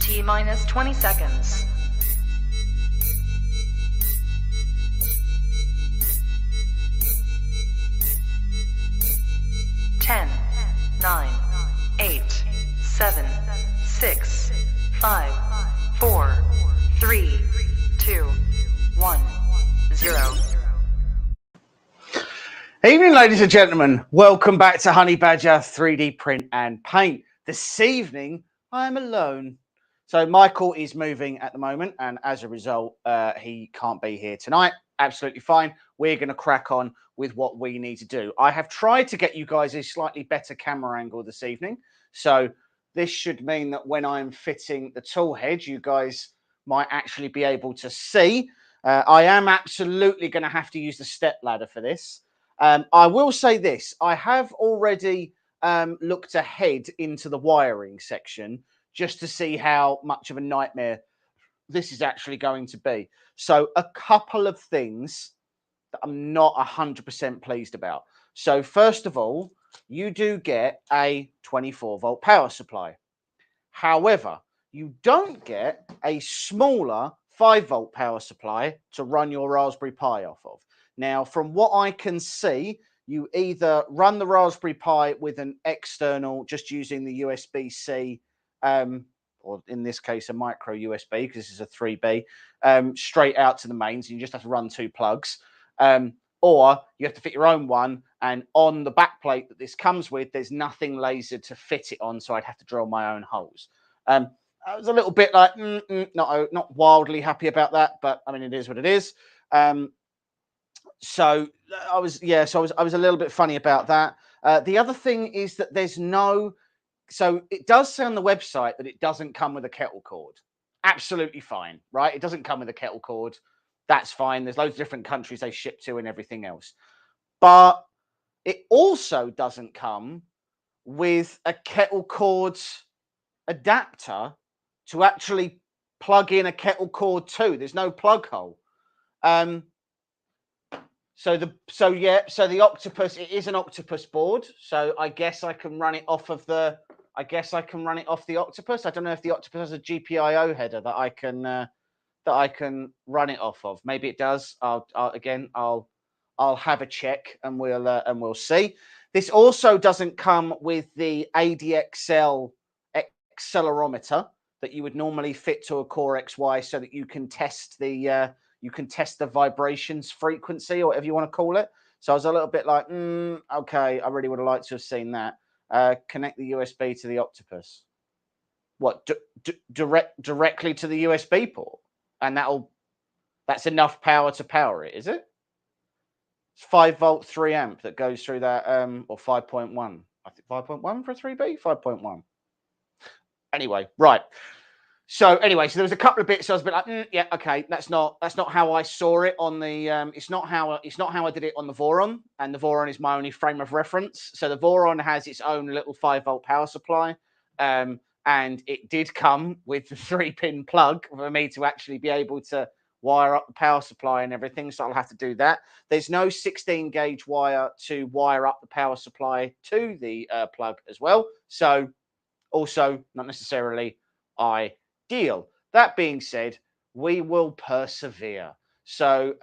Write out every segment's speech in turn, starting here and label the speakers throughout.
Speaker 1: T-minus 20 seconds. 10, 9, 8, 7, 6, 5, 4, 3, 2, 1, 0.
Speaker 2: Evening, ladies and gentlemen. Welcome back to Honey Badger 3D Print and Paint. This evening, I'm alone. So Michael is moving at the moment, and as a result, he can't be here tonight. Absolutely fine. We're going to crack on with what we need to do. I have tried to get you guys a slightly better camera angle this evening. So this should mean that when I'm fitting the tool head, you guys might actually be able to see. I am absolutely going to have to use the step ladder for this. I will say this. I have already looked ahead into the wiring section just to see how much of a nightmare this is actually going to be. So a couple of things that I'm not 100% pleased about. So first of all, you do get a 24-volt power supply. However, you don't get a smaller 5-volt power supply to run your Raspberry Pi off of. Now, from what I can see, you either run the Raspberry Pi with an external, just using the USB-C, or in this case, a micro USB, because this is a 3B, straight out to the mains. You just have to run two plugs. Or you have to fit your own one. And on the back plate that this comes with, there's nothing lasered to fit it on, so I'd have to drill my own holes. I was a little bit like, not wildly happy about that, but I mean, it is what it is. So I was a little bit funny about that. The other thing is that there's no, so it does say on the website that it doesn't come with a kettle cord. Absolutely fine, right? It doesn't come with a kettle cord. That's fine. There's loads of different countries they ship to and everything else. But it also doesn't come with a kettle cord adapter to actually plug in a kettle cord to. There's no plug hole. So the Octopus, it is an Octopus board. So I guess I can run it off of the Octopus. I don't know if the Octopus has a GPIO header that I can run it off of. Maybe it does. I'll have a check and we'll see. This also doesn't come with the ADXL accelerometer that you would normally fit to a Core XY, so that you can test the vibrations frequency, or whatever you want to call it. So I was a little bit like, okay, I really would have liked to have seen that. Connect the USB to the Octopus. What, directly to the USB port? And that's enough power to power it, is it? It's 5-volt, 3 amp that goes through that, or 5.1. I think 5.1 for a 3B, 5.1. Anyway, right. So anyway, so there was a couple of bits. So I was a bit like, yeah, okay, that's not how I saw it on the. It's not how I did it on the Voron, and the Voron is my only frame of reference. So the Voron has its own little 5-volt power supply, and it did come with the 3-pin plug for me to actually be able to wire up the power supply and everything. So I'll have to do that. There's no 16-gauge wire to wire up the power supply to the plug as well. So also not necessarily ideal. That being said, we will persevere. So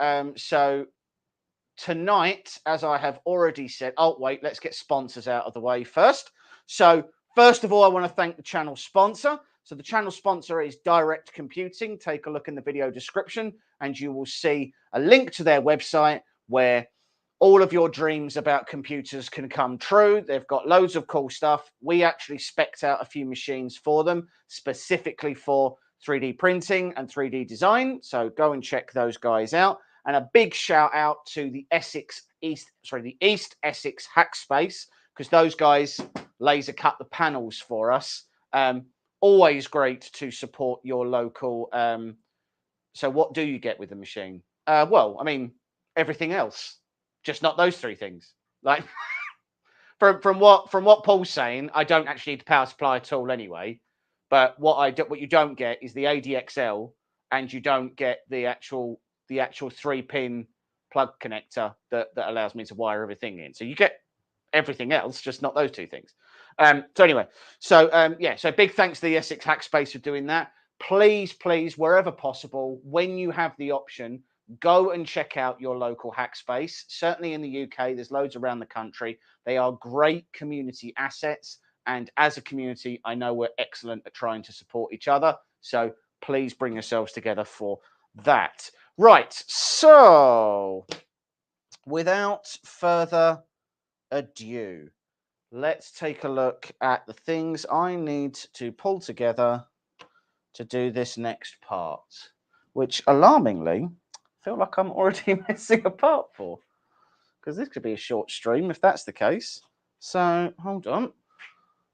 Speaker 2: tonight, as I have already said, let's get sponsors out of the way first. So first of all, I want to thank the channel sponsor. So the channel sponsor is Direct Computing. Take a look in the video description and you will see a link to their website where all of your dreams about computers can come true. They've got loads of cool stuff. We actually spec'd out a few machines for them, specifically for 3D printing and 3D design. So go and check those guys out. And a big shout out to the East Essex Hackspace, because those guys laser cut the panels for us. Always great to support your local. So what do you get with the machine? Well, I mean, everything else. Just not those three things. Like from what Paul's saying, I don't actually need the power supply at all anyway. But what you don't get is the ADXL, and you don't get the actual 3-pin plug connector that allows me to wire everything in. So you get everything else, just not those two things. So anyway, so yeah, so big thanks to the Essex Hackspace for doing that. Please, please, wherever possible, when you have the option, go and check out your local hackspace. Certainly in the UK, there's loads around the country. They are great community assets. And as a community, I know we're excellent at trying to support each other. So please bring yourselves together for that. Right. So without further ado, let's take a look at the things I need to pull together to do this next part, which alarmingly I feel like I'm already missing a part for, because this could be a short stream if that's the case. So hold on,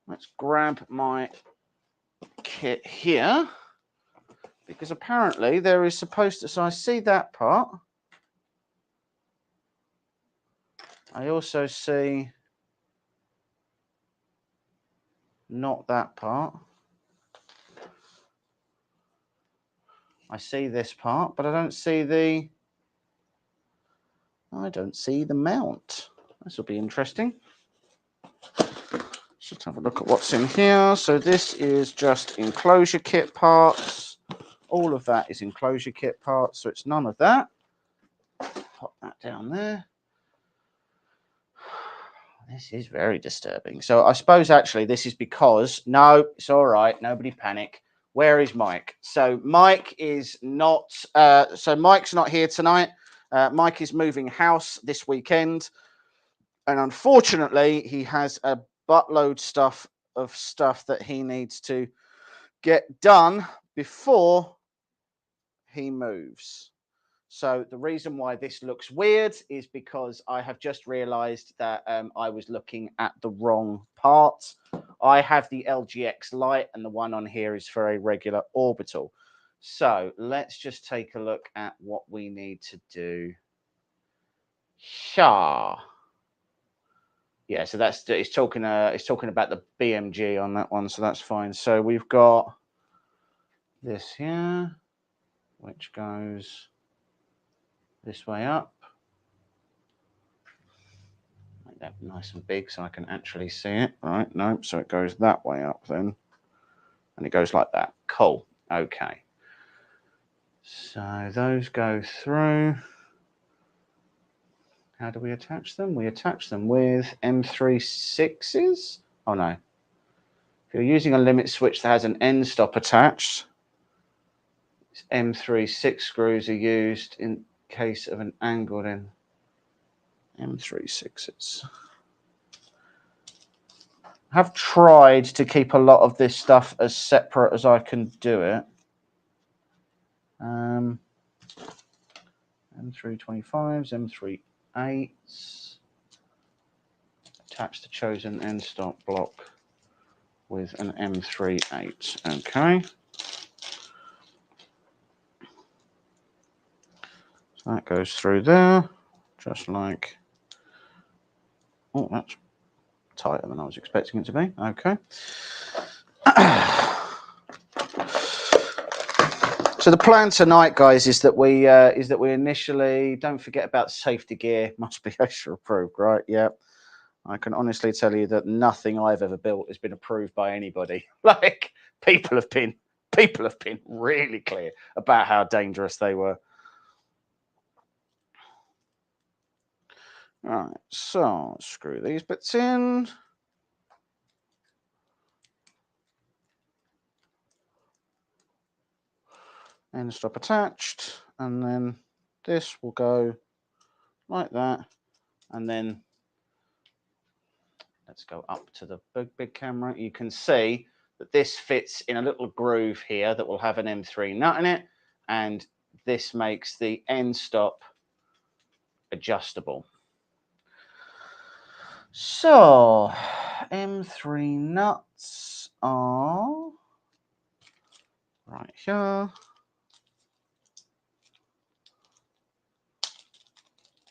Speaker 2: let's grab my kit here, because apparently there is supposed to, so I see that part. I also see not that part. I see this part, but I don't see the mount. This will be interesting. Let's have a look at what's in here. So this is just enclosure kit parts. All of that is enclosure kit parts, so it's none of that. Pop that down there. This is very disturbing. So I suppose actually this is because, no, it's all right. Nobody panic. Where is Mike? So Mike is not, Mike's not here tonight. Mike is moving house this weekend. And unfortunately, he has a buttload of stuff that he needs to get done before he moves. So the reason why this looks weird is because I have just realized that I was looking at the wrong part. I have the LGX light, and the one on here is for a regular orbital. So let's just take a look at what we need to do. Sha. Yeah, so it's talking about the BMG on that one, so that's fine. So we've got this here, which goes this way up. Make that nice and big so I can actually see it. Right, no, so it goes that way up then. And it goes like that. Cool. Okay. So those go through. How do we attach them? We attach them with M36s. Oh no. If you're using a limit switch that has an end stop attached, M36 screws are used in case of an angled in M36s. I have tried to keep a lot of this stuff as separate as I can do it. M325s, M38s. Attach the chosen end stop block with an M38. Okay. So that goes through there, just like. Oh, that's tighter than I was expecting it to be. Okay. So the plan tonight, guys, is that we initially, don't forget about safety gear, must be OSHA approved, right? Yeah. I can honestly tell you that nothing I've ever built has been approved by anybody. Like people have been really clear about how dangerous they were. All right, so screw these bits in. End stop attached, and then this will go like that, and then let's go up to the big camera. You can see that this fits in a little groove here that will have an M3 nut in it, and this makes the end stop adjustable. So M3 nuts are right here.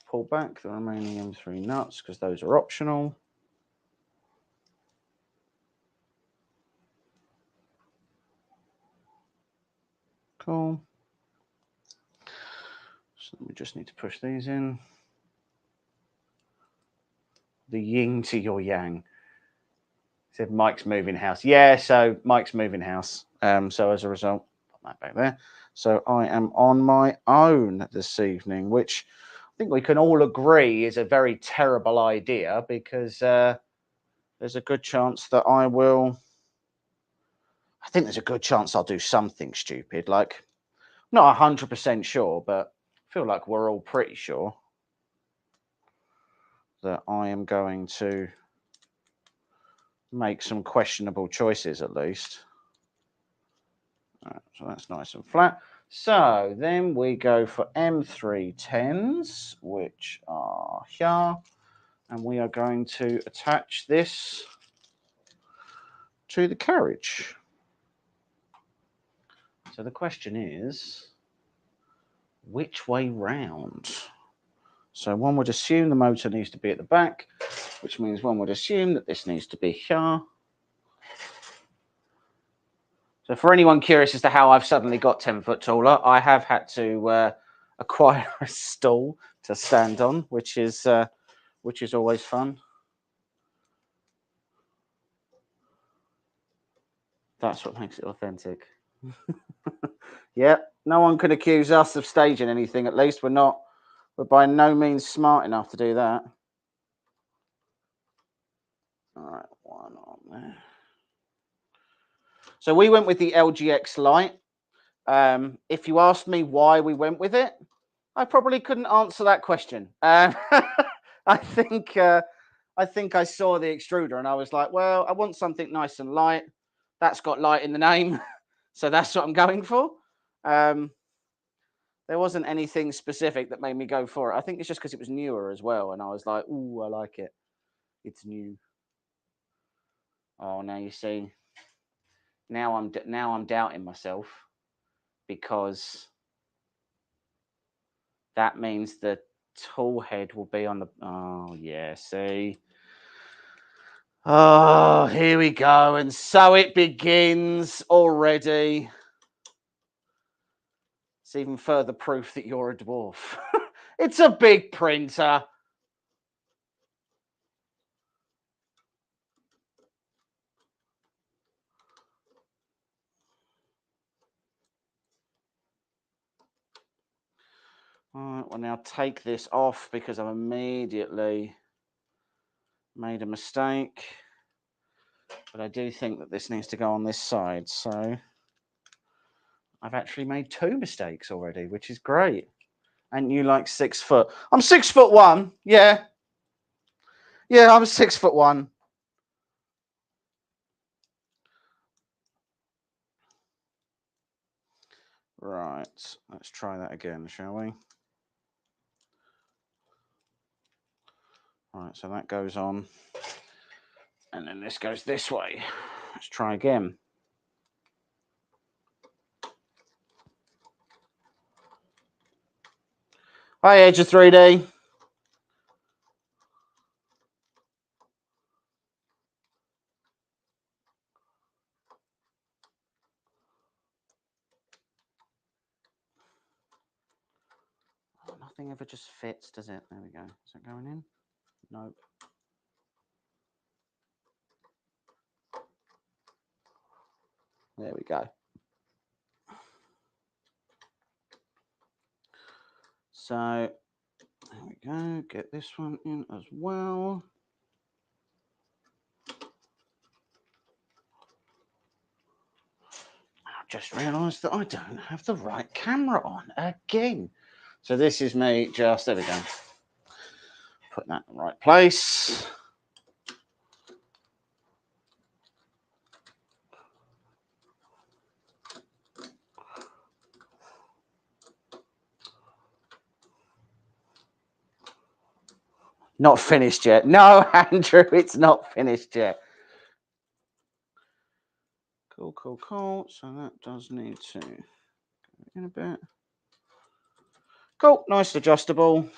Speaker 2: Pull back the remaining M3 nuts because those are optional. Cool. So we just need to push these in. The yin to your yang. He said Mike's moving house. Yeah, so Mike's moving house. So as a result, put that back there. So I am on my own this evening, which I think we can all agree is a very terrible idea because there's a good chance that I think there's a good chance I'll do something stupid. Like, not 100% sure, but I feel like we're all pretty sure that I am going to make some questionable choices at least. Right, so that's nice and flat. So then we go for M310s, which are here. And we are going to attach this to the carriage. So the question is, which way round? So one would assume the motor needs to be at the back, which means one would assume that this needs to be here. So for anyone curious as to how I've suddenly got 10 foot taller, I have had to acquire a stool to stand on, which is always fun. That's what makes it authentic. Yep, no one can accuse us of staging anything. At least we're by no means smart enough to do that. All right, one on there. So we went with the LGX Lite. If you asked me why we went with it, I probably couldn't answer that question. I think I saw the extruder and I was like, well, I want something nice and light. That's got light in the name, so that's what I'm going for. There wasn't anything specific that made me go for it. I think it's just because it was newer as well, and I was like, ooh, I like it. It's new. Oh, now you see. Now I'm doubting myself because that means the Toolhead will be on the. Oh yeah, see. Oh, here we go, and so it begins already. It's even further proof that you're a dwarf. It's a big printer. All right, well, now take this off because I've immediately made a mistake. But I do think that this needs to go on this side. So I've actually made 2 mistakes already, which is great. And you like 6 foot. I'm 6'1". Yeah. Yeah, I'm 6'1". Right. Let's try that again, shall we? Right, so that goes on. And then this goes this way. Let's try again. Hi, Edge of 3D. Oh, nothing ever just fits, does it? There we go. Is that going in? Nope. There we go. So there we go. Get this one in as well. I just realised that I don't have the right camera on again. So this is me just, there we go. Put that in the right place. Not finished yet. No, Andrew, it's not finished yet. Cool, cool, cool. So that does need to go in a bit. Cool, nice adjustable.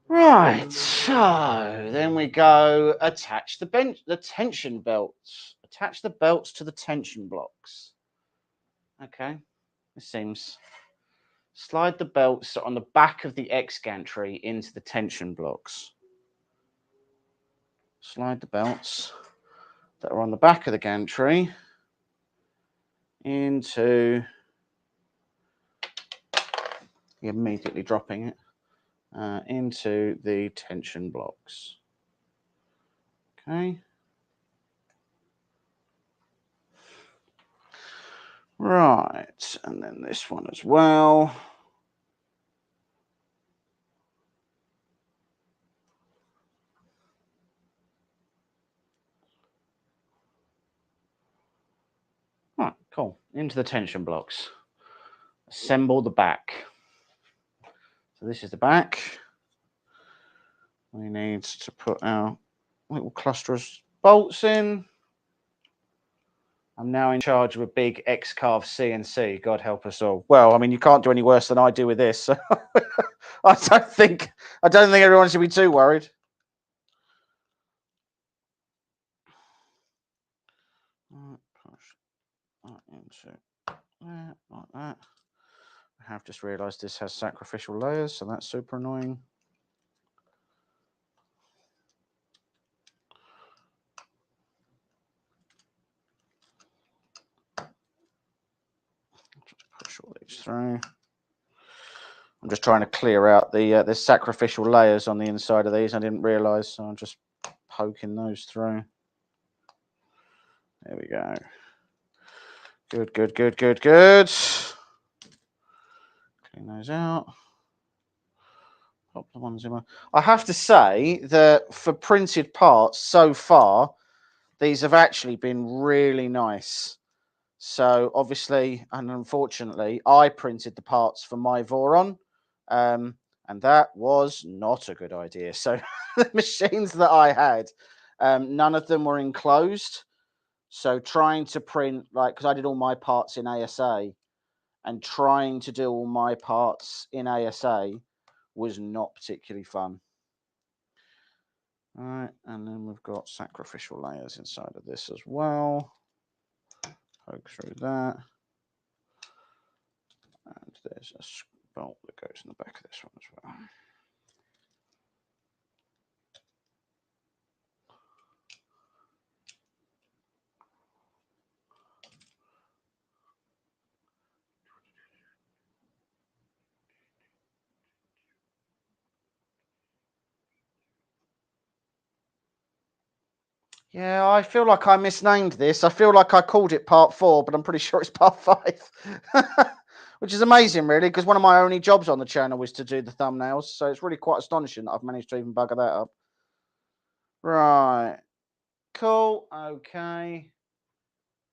Speaker 2: Right, so then we go attach the tension belts. Attach the belts to the tension blocks. Okay, this seems Slide the belts on the back of the X gantry into the tension blocks. Slide the belts that are on the back of the gantry into, you're immediately dropping it, into the tension blocks. Okay. Right, and then this one as well. Right, cool. Into the tension blocks. Assemble the back. So this is the back. We need to put our little cluster of bolts in. I'm now in charge of a big X-carve CNC. God help us all. Well, I mean, you can't do any worse than I do with this. So I don't think everyone should be too worried. Push that into there, like that. I have just realised this has sacrificial layers, so that's super annoying. Push all these through. I'm just trying to clear out the sacrificial layers on the inside of these. I didn't realise, so I'm just poking those through. There we go. Good, good, good, good, good. Clean those out. Pop the ones in. I have to say that for printed parts so far, these have actually been really nice. So obviously, and unfortunately, I printed the parts for my Voron, and that was not a good idea. So the machines that I had, none of them were enclosed. So trying to print, like, because I did all my parts in ASA, and trying to do all my parts in ASA was not particularly fun. All right, and then we've got sacrificial layers inside of this as well. Poke through that. And there's a bolt that goes in the back of this one as well. Yeah, I feel like I misnamed this. I feel like I called it part 4, but I'm pretty sure it's part 5. Which is amazing, really, because one of my only jobs on the channel was to do the thumbnails. So it's really quite astonishing that I've managed to even bugger that up. Right. Cool. Okay.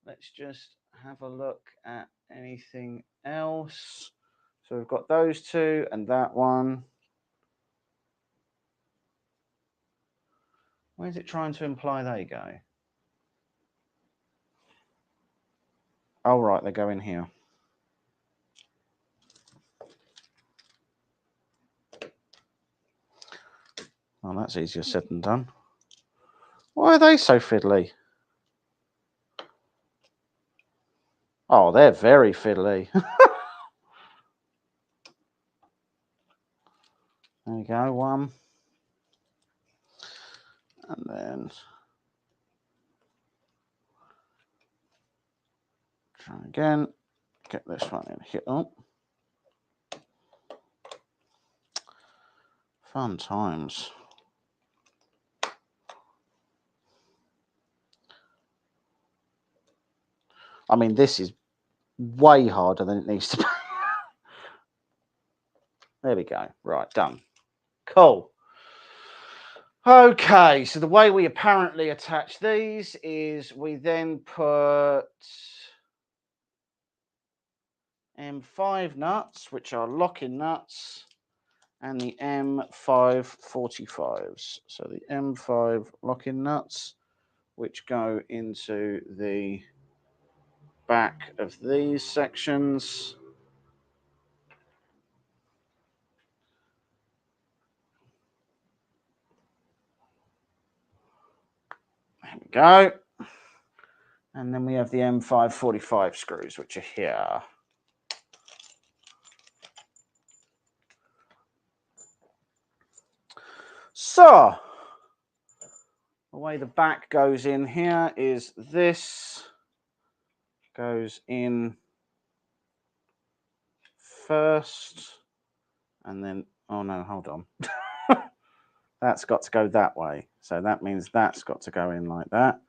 Speaker 2: Let's just have a look at anything else. So we've got those two and that one. Where's it trying to imply they go? Oh, right, they go in here. Oh, that's easier said than done. Why are they so fiddly? Oh, they're very fiddly. There you go, one. And then try again. Get this one in here. Oh. Fun times. I mean, this is way harder than it needs to be. There we go. Right, done. Cool. Okay, so the way we apparently attach these is we then put M5 nuts, which are locking nuts, and the M545s. So the M5 locking nuts, which go into the back of these sections. There we go. And then we have the M545 screws, which are here. So, the way the back goes in here is this goes in first, and then, oh no, hold on. That's got to go that way. So that means that's got to go in like that,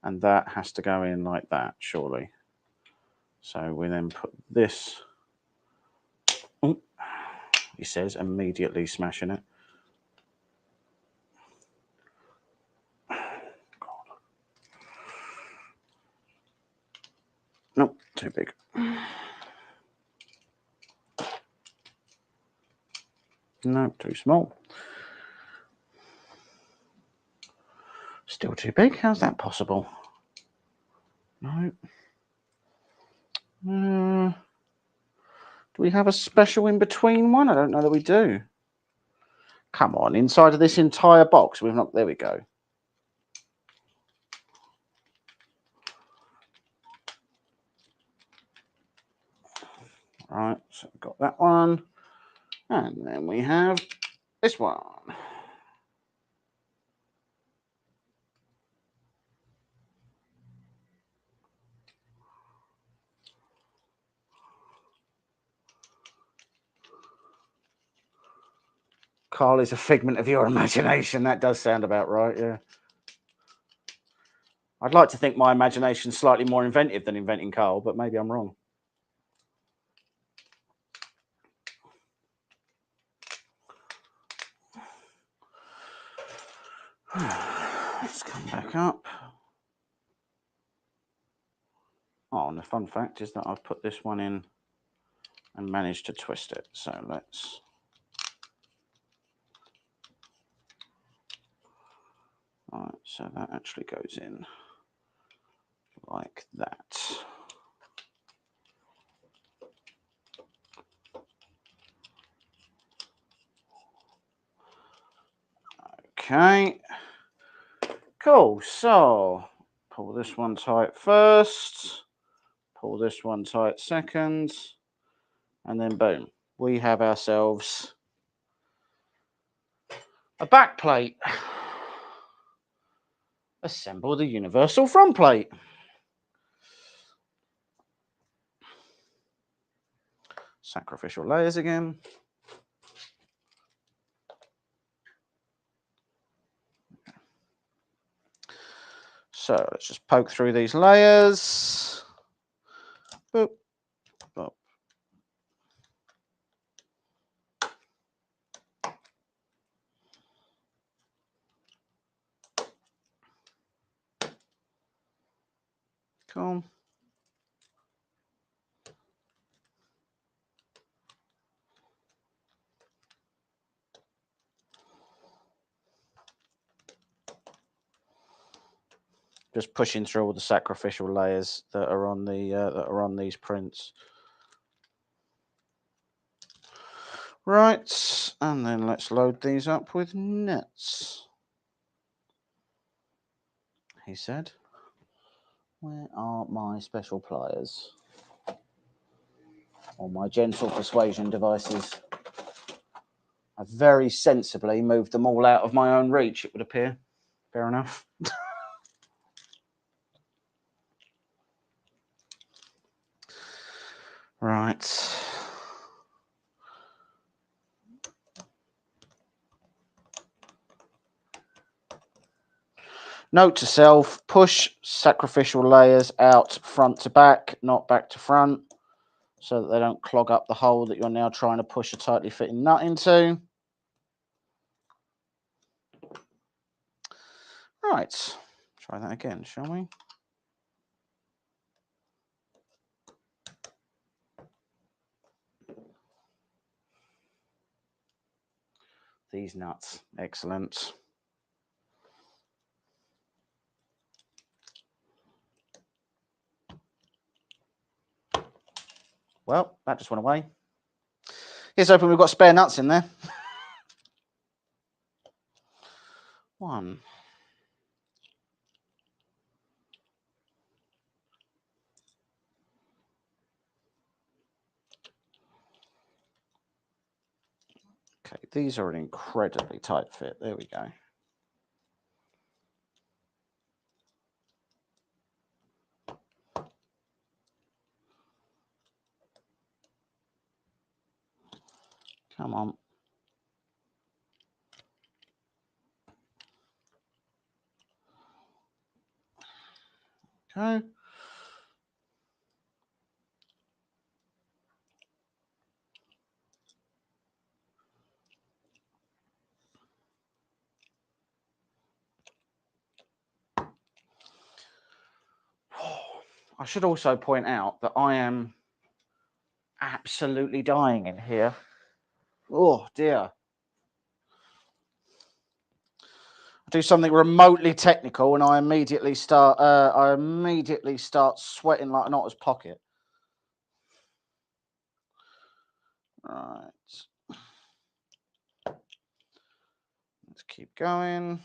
Speaker 2: and that has to go in like that, surely. So we then put this, oh, he says, immediately smashing it. Nope, too big. Nope, too small. Still too big? How's that possible? No. Do we have a special in between one? I don't know that we do. Come on, inside of this entire box, we've not. There we go. Right, so we've got that one. And then we have this one. Carl is a figment of your imagination. That does sound about right, yeah. I'd like to think my imagination's slightly more inventive than inventing Carl, but maybe I'm wrong. Let's come back up. Oh, and the fun fact is that I've put this one in and managed to twist it. So let's... All right, so that actually goes in like that. Okay. Cool. So pull this one tight first, pull this one tight second, and then boom, we have ourselves a back plate. Assemble the universal front plate. Sacrificial layers again. So let's just poke through these layers. Boop, boop. Cool. Just pushing through all the sacrificial layers that are on these prints. Right, and then let's load these up with nuts. He said, "Where are my special pliers? Or my gentle persuasion devices?" I've very sensibly moved them all out of my own reach, it would appear. Fair enough. Right. Note to self, push sacrificial layers out front to back, not back to front, so that they don't clog up the hole that you're now trying to push a tightly fitting nut into. Right, try that again, shall we? These nuts, excellent. Well, that just went away. Here's hoping we've got spare nuts in there. One. Okay, these are an incredibly tight fit. There we go. Come on. Okay. I should also point out that I am absolutely dying in here. Oh dear. I do something remotely technical and I immediately start sweating like an otter's pocket. Right. Let's keep going.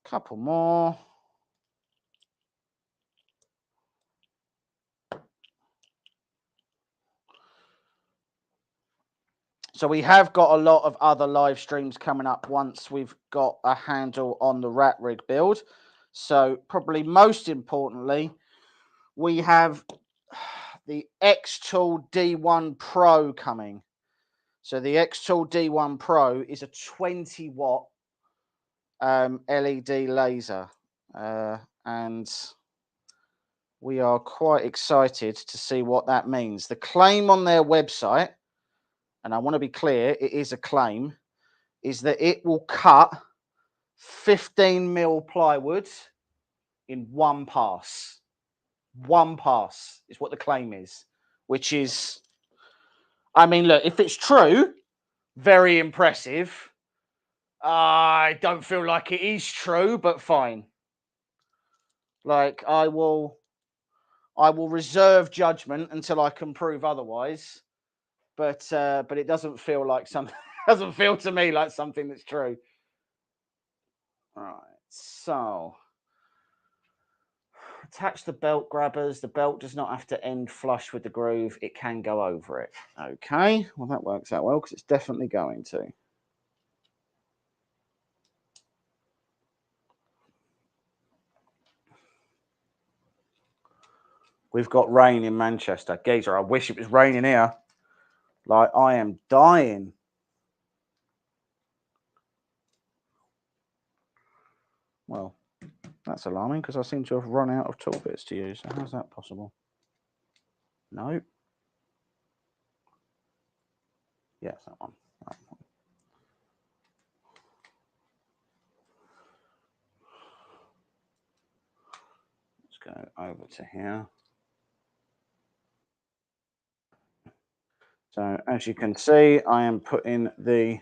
Speaker 2: Couple more. So we have got a lot of other live streams coming up once we've got a handle on the RatRig build. So probably most importantly, we have the X-Tool D1 Pro coming. So the X-Tool D1 Pro is a 20 watt LED laser. And we are quite excited to see what that means. The claim on their website, and I want to be clear, it is a claim, is that it will cut 15 mil plywood in one pass. One pass is what the claim is, which is, I mean, look, if it's true, very impressive. I don't feel like it is true, but fine. Like I will reserve judgment until I can prove otherwise. But it doesn't feel like something. Doesn't feel to me like something that's true. All right, so attach the belt grabbers. The belt does not have to end flush with the groove. It can go over it. Okay, well that works out well because it's definitely going to. We've got rain in Manchester. Geezer, I wish it was raining here. Like, I am dying. Well, that's alarming because I seem to have run out of tool bits to use. How's that possible? No. Yes, that one. That one. Let's go over to here. So as you can see, I am putting the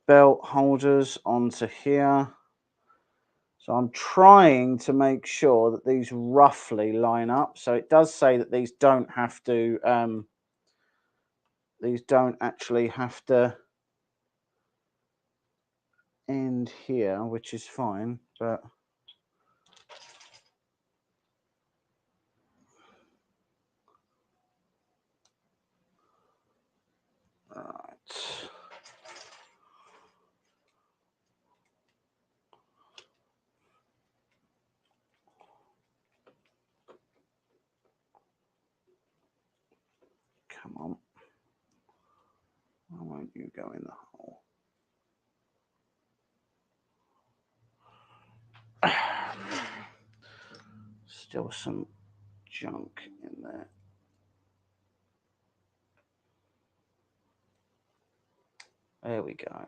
Speaker 2: belt holders onto here. So I'm trying to make sure that these roughly line up. So it does say that these don't have to, these don't actually have to end here, which is fine, but right. Come on. Why won't you go in the hole? Still some junk in there. There we go.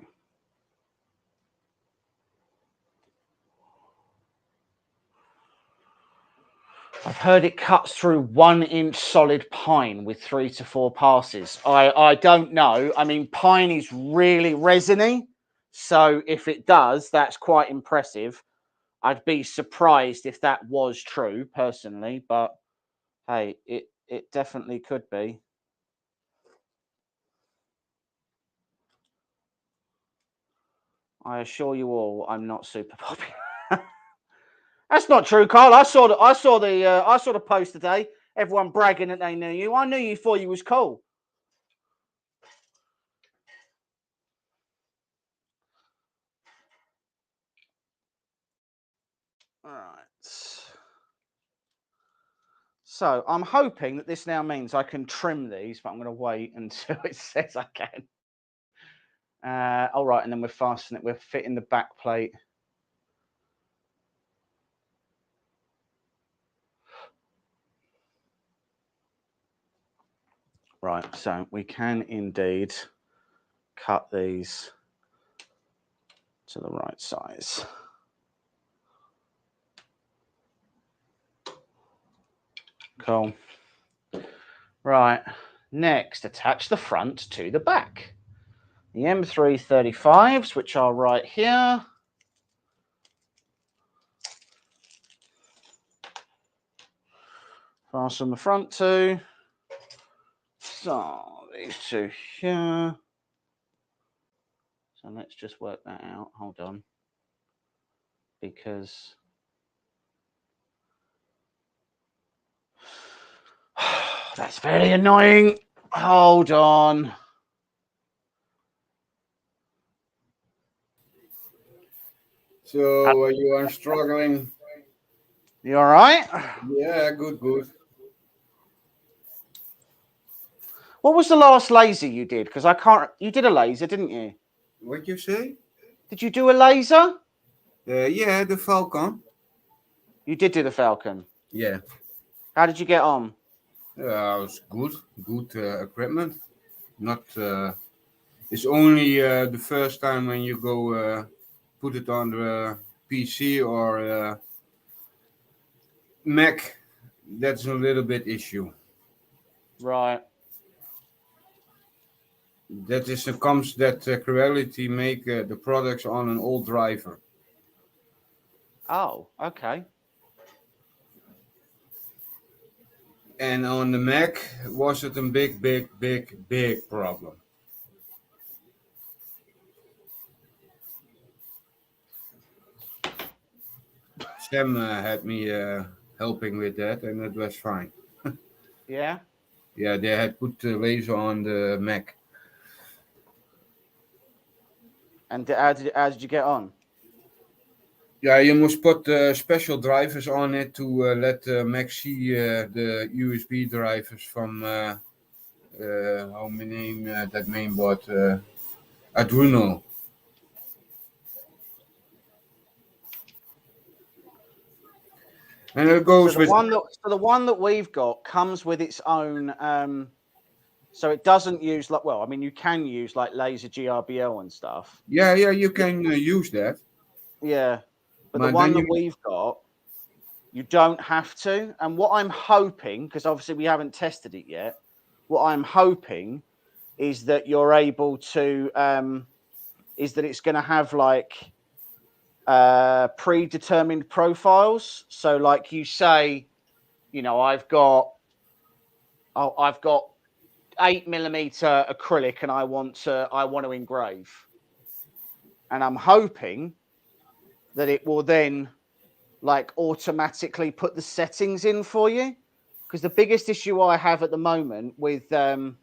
Speaker 2: I've heard it cuts through 1 inch solid pine with 3 to 4 passes. I don't know. I mean, pine is really resiny. So if it does, that's quite impressive. I'd be surprised if that was true personally, but hey, it definitely could be. I assure you all, I'm not super popular. That's not true, Carl. I saw the post today. Everyone bragging that they knew you. I knew you before you was cool. All right. So I'm hoping that this now means I can trim these, but I'm going to wait until it says I can. All right, and then we're fastening it. We're fitting the back plate. Right, so we can indeed cut these to the right size. Cool. Right, next, attach the front to the back. The M335s, which are right here. Fasten the front to. So, these two here. So let's just work that out. Hold on. Because that's very annoying. Hold on.
Speaker 3: So you are struggling.
Speaker 2: You all right?
Speaker 3: Yeah, good.
Speaker 2: What was the last laser you did? Because I can't. You did a laser, didn't you?
Speaker 3: What you say?
Speaker 2: Did you do a laser?
Speaker 3: Yeah, the Falcon.
Speaker 2: You did do the Falcon.
Speaker 3: Yeah.
Speaker 2: How did you get on?
Speaker 3: It was good equipment. Not. It's only the first time when you go put it on the PC or Mac. That's a little bit issue.
Speaker 2: Right.
Speaker 3: That is comes that Creality make the products on an old driver.
Speaker 2: Oh, okay.
Speaker 3: And on the Mac, was it a big problem? Sam had me helping with that, and it was fine.
Speaker 2: Yeah.
Speaker 3: Yeah, they had put the laser on the Mac.
Speaker 2: And how did you get on?
Speaker 3: Yeah, you must put special drivers on it to let Mac see the USB drivers from how we name that mainboard Arduino. And it goes
Speaker 2: So
Speaker 3: with
Speaker 2: the one that we've got comes with its own. So it doesn't use like. Well, I mean, you can use like laser GRBL and stuff.
Speaker 3: yeah, you can use that.
Speaker 2: Yeah, but
Speaker 3: But
Speaker 2: the one
Speaker 3: then
Speaker 2: that we've got, you don't have to. And what I'm hoping, because obviously we haven't tested it yet, what I'm hoping is that you're able to. Is that it's going to have like predetermined profiles. So, like you say, you know, I've got 8mm acrylic, and I want to engrave, and I'm hoping that it will then like automatically put the settings in for you. Because the biggest issue I have at the moment with laser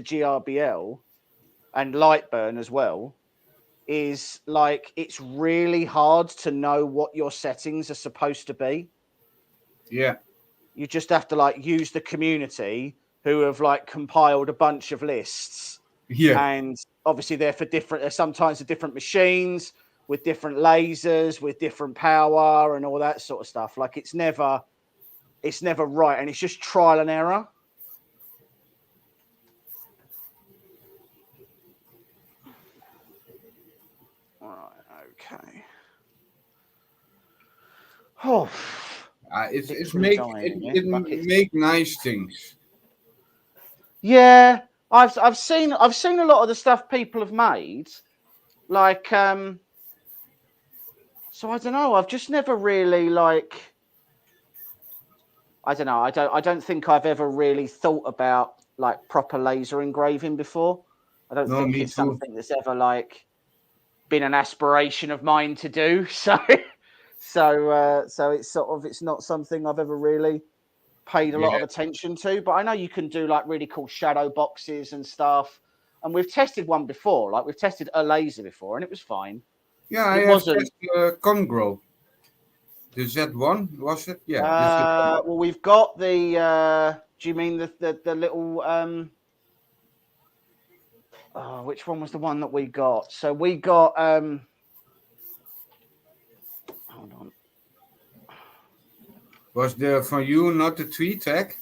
Speaker 2: GRBL and Lightburn as well is like it's really hard to know what your settings are supposed to be.
Speaker 3: yeah.
Speaker 2: You just have to like use the community who have like compiled a bunch of lists.
Speaker 3: Yeah.
Speaker 2: And obviously they're sometimes for different machines with different lasers, with different power and all that sort of stuff. Like it's never right. And it's just trial and error. All right, okay. Oh,
Speaker 3: it make nice things.
Speaker 2: Yeah, I've seen a lot of the stuff people have made, like so I don't know. I've just never really like. I don't know. I don't think I've ever really thought about like proper laser engraving before. I don't
Speaker 3: No,
Speaker 2: think
Speaker 3: me
Speaker 2: it's
Speaker 3: too.
Speaker 2: something that's ever like been an aspiration of mine to do. So it's sort of, it's not something I've ever really paid a lot of attention to. But I know you can do like really cool shadow boxes and stuff. And we've tested one before, like we've tested a laser before, and it was fine.
Speaker 3: Yeah, I
Speaker 2: It
Speaker 3: have
Speaker 2: wasn't.
Speaker 3: tested Congrow. The Z1, was it? Yeah. The Z1.
Speaker 2: Well, we've got the. Do you mean the little? Oh, which one was the one that we got? So we got. Hold on.
Speaker 3: Was there for you not the tweet tag?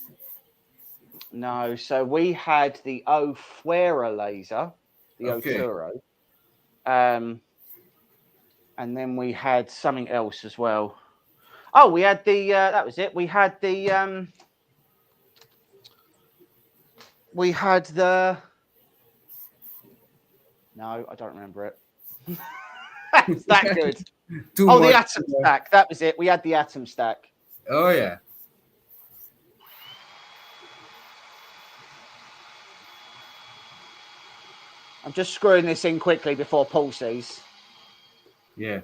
Speaker 2: No, so we had the O Fuera laser, the
Speaker 3: Okay.
Speaker 2: Oturo, and then we had something else as well. Oh, we had the that was it. We had the no, I don't remember it. It's that good.
Speaker 3: Too
Speaker 2: Oh,
Speaker 3: much,
Speaker 2: the atom stack. That was it. We had the atom stack.
Speaker 3: Oh yeah.
Speaker 2: I'm just screwing this in quickly before Paul sees.
Speaker 3: Yeah.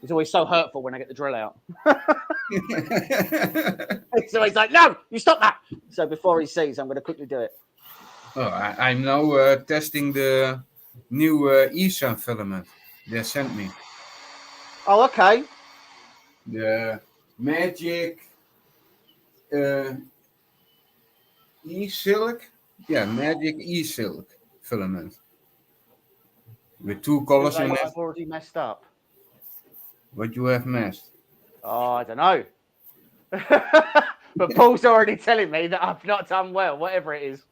Speaker 2: It's always so hurtful when I get the drill out. So he's like, no, you stop that. So before he sees, I'm going to quickly do it.
Speaker 3: Oh, I'm now testing the new ESA filament they sent me.
Speaker 2: Oh, okay.
Speaker 3: The Magic E-Silk. Yeah, Magic E-Silk filament. With two colors in it.
Speaker 2: I've already messed up.
Speaker 3: What you have messed?
Speaker 2: Oh, I don't know. But Paul's already telling me that I've not done well, whatever it is.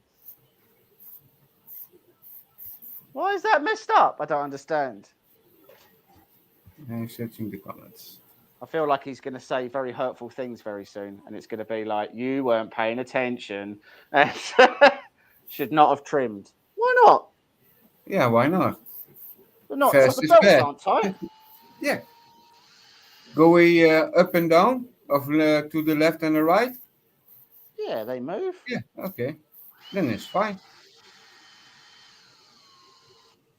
Speaker 2: Why is that messed up? I don't understand.
Speaker 3: I'm searching the comments.
Speaker 2: I feel like he's going to say very hurtful things very soon. And it's going to be like, you weren't paying attention. And should not have trimmed. Why not?
Speaker 3: Yeah, why not?
Speaker 2: They're not,
Speaker 3: Fast
Speaker 2: the
Speaker 3: is
Speaker 2: belts
Speaker 3: bad.
Speaker 2: aren't tight.
Speaker 3: Yeah. Go we up and down, of to the left and the right?
Speaker 2: Yeah, they move.
Speaker 3: Yeah, okay. Then it's fine.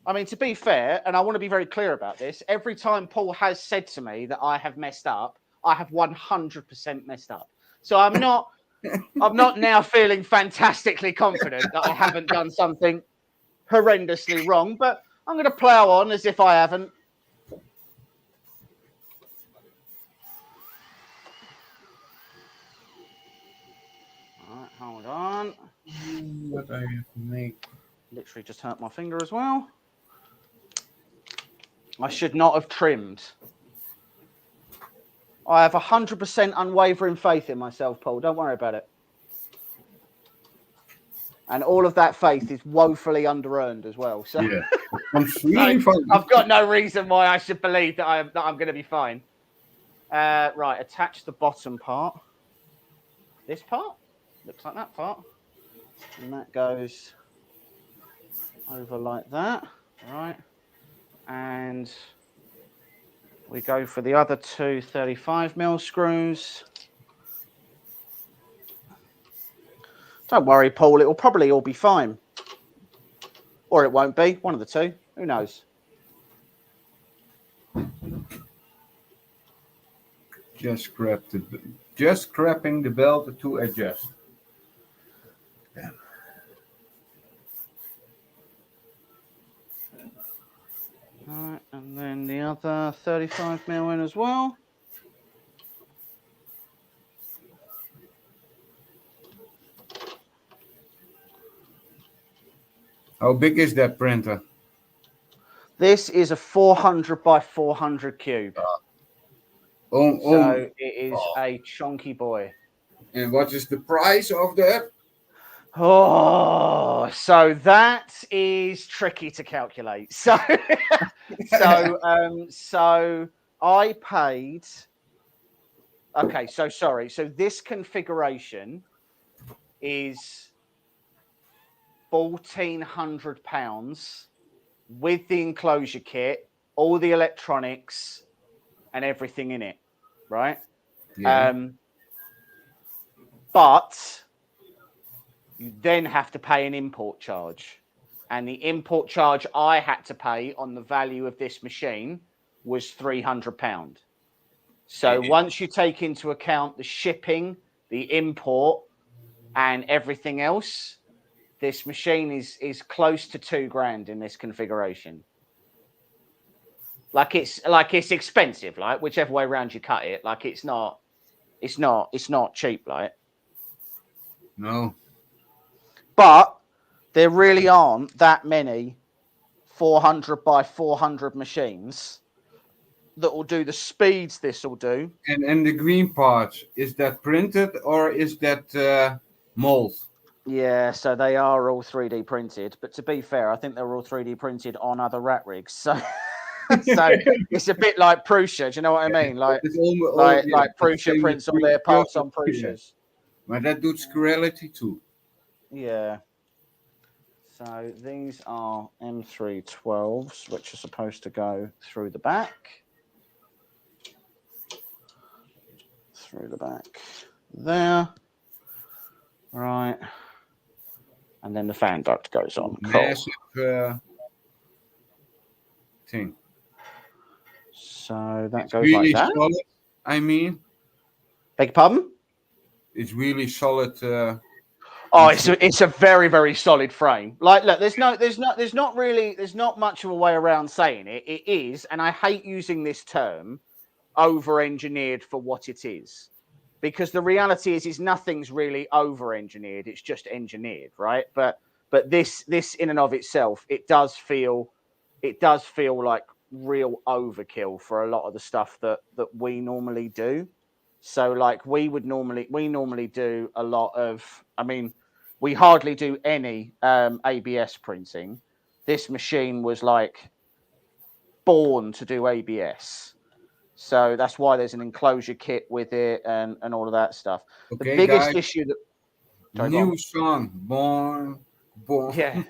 Speaker 2: I mean, to be fair, and I want to be very clear about this, every time Paul has said to me that I have messed up, I have 100% messed up. So I'm not now feeling fantastically confident that I haven't done something horrendously wrong, but I'm going to plow on as if I haven't. All right, hold on.
Speaker 3: What I have to make.
Speaker 2: Literally just hurt my finger as well. I should not have trimmed. I have 100% unwavering faith in myself, Paul. Don't worry about it. And all of that faith is woefully under-earned as well. So,
Speaker 3: Yeah, I'm really fine.
Speaker 2: I've got no reason why I should believe that I'm going to be fine. Right, attach the bottom part. This part? Looks like that part. And that goes over like that. Right. And we go for the other two 35mm screws. Don't worry, Paul, it will probably all be fine. Or it won't be, one of the two. Who knows?
Speaker 3: Just scrapping the belt to adjust. Yeah.
Speaker 2: All right, and then the other 35mm in as well.
Speaker 3: How big is that printer?
Speaker 2: This is a 400 by 400 cube. So it is a chunky boy.
Speaker 3: And what is the price of that?
Speaker 2: Oh, so that is tricky to calculate. So, so I paid. Okay, so sorry. So this configuration is £1,400 with the enclosure kit, all the electronics, and everything in it, right?
Speaker 3: Yeah.
Speaker 2: But you then have to pay an import charge. And the import charge I had to pay on the value of this machine was £300. So once you take into account the shipping, the import, and everything else, this machine is close to £2,000 in this configuration. Like it's expensive, like whichever way around you cut it. Like it's not cheap, like.
Speaker 3: No.
Speaker 2: But there really aren't that many 400 by 400 machines that will do the speeds this will do.
Speaker 3: And the green parts, is that printed or is that mold?
Speaker 2: Yeah, so they are all 3D printed. But to be fair, I think they're all 3D printed on other RatRigs. So it's a bit like Prusa. Do you know what I mean? Like Prusa prints all their parts on Prusas.
Speaker 3: But that does Creality too.
Speaker 2: Yeah. So these are M312s, which are supposed to go through the back. Through the back there. Right. And then the fan duct goes on.
Speaker 3: Massive thing.
Speaker 2: So that
Speaker 3: it's
Speaker 2: goes
Speaker 3: really
Speaker 2: like that.
Speaker 3: Solid, I mean.
Speaker 2: Beg your pardon?
Speaker 3: It's really solid.
Speaker 2: It's a very, very solid frame. Like, look, there's not much of a way around saying it. It is, and I hate using this term, over-engineered for what it is, because the reality is nothing's really over-engineered. It's just engineered, right? But this in and of itself, it does feel like real overkill for a lot of the stuff that we normally do. So like we normally do a lot of, I mean, we hardly do any ABS printing. This machine was like born to do ABS. So that's why there's an enclosure kit with it and all of that stuff.
Speaker 3: Okay,
Speaker 2: the biggest
Speaker 3: guys,
Speaker 2: issue that
Speaker 3: new song, Born.
Speaker 2: Yeah.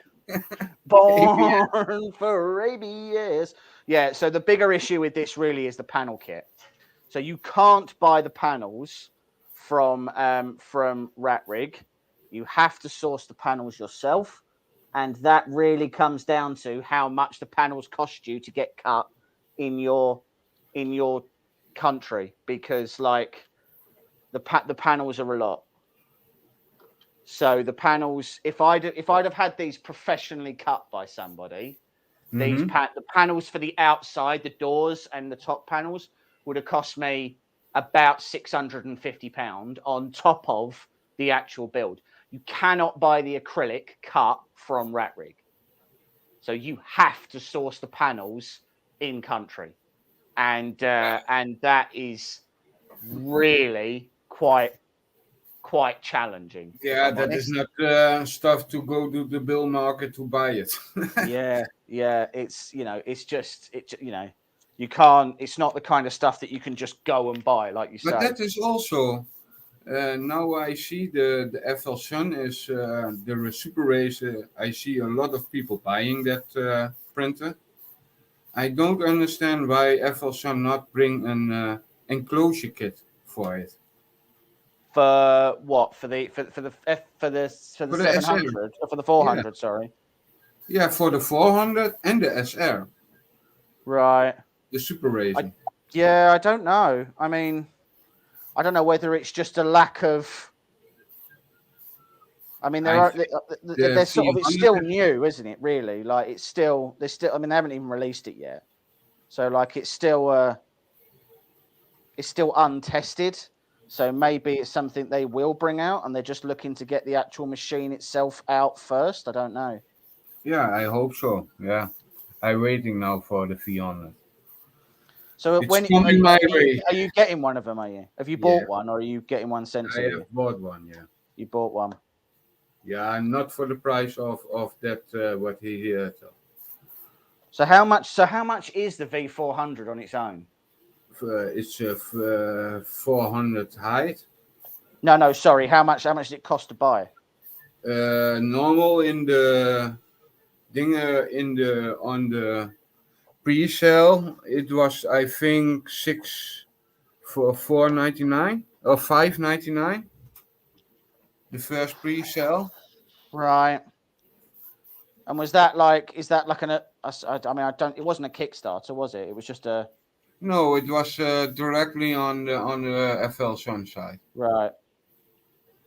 Speaker 2: Born for ABS. Yeah, so the bigger issue with this really is the panel kit. So you can't buy the panels from RatRig. You have to source the panels yourself, and that really comes down to how much the panels cost you to get cut in your country, because like the panels are a lot. So the panels, if I'd have had these professionally cut by somebody, the panels for the outside, the doors and the top panels would have cost me about £650 on top of the actual build. You cannot buy the acrylic cut from RatRig. So you have to source the panels in country. And that is really quite challenging.
Speaker 3: Yeah, that is not stuff to go to the bill market to buy it.
Speaker 2: yeah, it's you can't. It's not the kind of stuff that you can just go and buy, like you
Speaker 3: But
Speaker 2: say.
Speaker 3: that is also now I see the FL Sun is the Super Race. I see a lot of people buying that printer. I don't understand why FL Sun not bring an enclosure kit for it.
Speaker 2: For what? For the 700 or for the 400?
Speaker 3: Yeah.
Speaker 2: Sorry.
Speaker 3: Yeah, for the 400 and the SR.
Speaker 2: Right.
Speaker 3: The Super Racing.
Speaker 2: I don't know. I mean, I don't know whether it's just a lack of. I mean, they're sort of. It's still new, isn't it? Really, like it's still. I mean, they haven't even released it yet, so like it's still. It's still untested, so maybe it's something they will bring out, and they're just looking to get the actual machine itself out first. I don't know.
Speaker 3: Yeah, I hope so. Yeah, I'm waiting now for the 300.
Speaker 2: So
Speaker 3: it's
Speaker 2: when are you getting one of them? Are you? Have you bought one, or are you getting one sent to you?
Speaker 3: I have bought one. Yeah.
Speaker 2: You bought one.
Speaker 3: Yeah, not for the price of that what he here.
Speaker 2: So how much is the V400 on its own?
Speaker 3: It's 400 height.
Speaker 2: No, sorry. How much did it cost to buy?
Speaker 3: Normal in the on the pre-sale, it was I think $4.99 or $5.99. The first pre-sale.
Speaker 2: Right. And was that like? Is that like I mean, I don't. It wasn't a Kickstarter, was it? It was just a.
Speaker 3: No, it was directly on the FL Sun site.
Speaker 2: Right.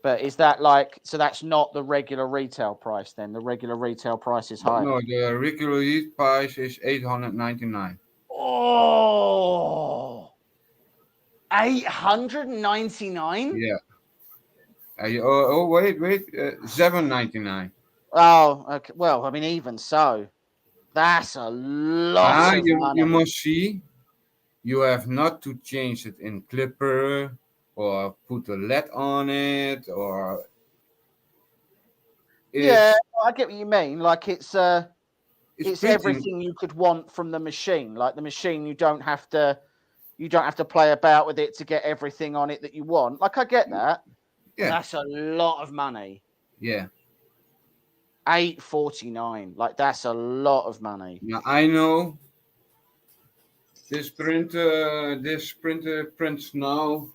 Speaker 2: But is that like? So that's not the regular retail price then. The regular retail price is higher.
Speaker 3: No, the regular release price is 899.
Speaker 2: Oh, 899.
Speaker 3: Yeah. Wait, 799.
Speaker 2: Oh, okay. Well, I mean, even so, that's a lot of
Speaker 3: You
Speaker 2: money.
Speaker 3: must see. You have not to change it in Clipper or put a LED on it or.
Speaker 2: Yeah, I get what you mean. Like it's
Speaker 3: It's
Speaker 2: everything you could want from the machine. Like the machine, you don't have to play about with it to get everything on it that you want. Like I get that.
Speaker 3: Yeah.
Speaker 2: That's a lot of money.
Speaker 3: Yeah.
Speaker 2: 849. Like that's a lot of money.
Speaker 3: Now I know this printer prints now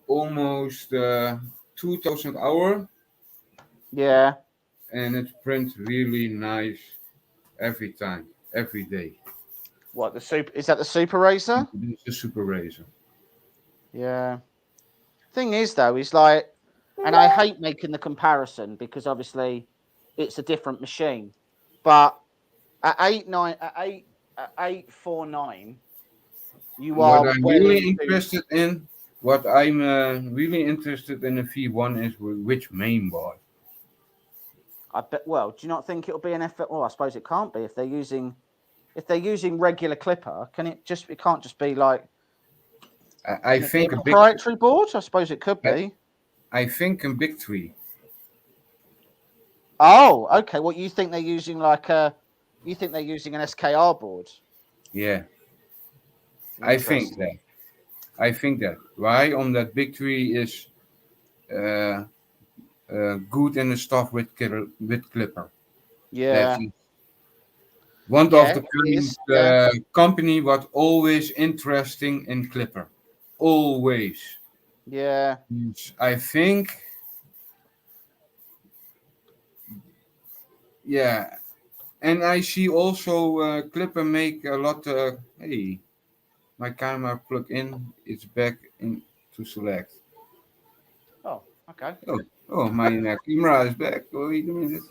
Speaker 3: almost 2000 hours.
Speaker 2: Yeah.
Speaker 3: And it prints really nice every time, every day.
Speaker 2: What is that the Super Racer?
Speaker 3: It's the Super Racer.
Speaker 2: Yeah. Thing is though, is like, and I hate making the comparison because obviously it's a different machine. But at 849, you are
Speaker 3: What I'm really interested in a V1 is which main board.
Speaker 2: I bet. Well, do you not think it'll be an F? Well, I suppose it can't be if they're using regular Clipper. It can't just be like.
Speaker 3: I think
Speaker 2: a proprietary board. I suppose it could be.
Speaker 3: I think a big tree.
Speaker 2: Oh, okay. What you think they're using You think they're using an SKR board?
Speaker 3: Yeah. I think that. Why? On that big tree is good in the stuff with Clipper.
Speaker 2: Yeah.
Speaker 3: One of the company was always interesting in Clipper. Always.
Speaker 2: Yeah.
Speaker 3: I think. Yeah. And I see also Clipper make a lot. Hey, my camera plug in. It's back in to select.
Speaker 2: Oh, okay.
Speaker 3: Oh, my camera is back. Wait a minute.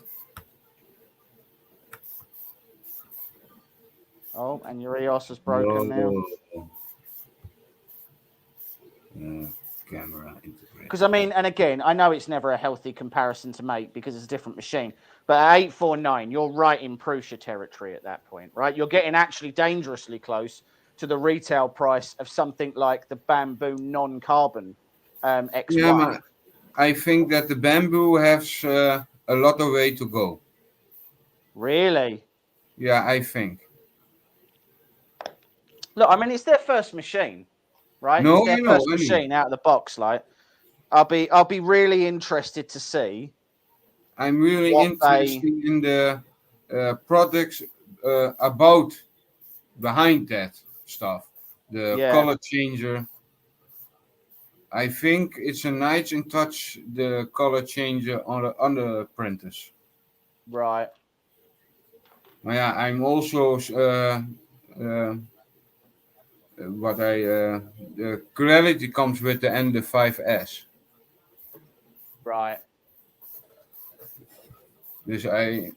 Speaker 2: Oh, and your EOS is broken now.
Speaker 3: Camera integrated.
Speaker 2: Because I mean, and again, I know it's never a healthy comparison to make because it's a different machine. But at 849, you're right in Prusa territory at that point, right? You're getting actually dangerously close to the retail price of something like the Bamboo non-carbon X1.
Speaker 3: Yeah, I think that the Bamboo has a lot of way to go.
Speaker 2: Really?
Speaker 3: Yeah, I think.
Speaker 2: Look, I mean, it's their first machine, right?
Speaker 3: No,
Speaker 2: it's their first machine out of the box. Like, I'll be really interested to see.
Speaker 3: I'm really interested in the products about behind that stuff. The color changer. I think it's a nice in touch, the color changer on the printers.
Speaker 2: Right.
Speaker 3: But yeah, I'm also the quality comes with the Ender 5S.
Speaker 2: Right.
Speaker 3: Dus I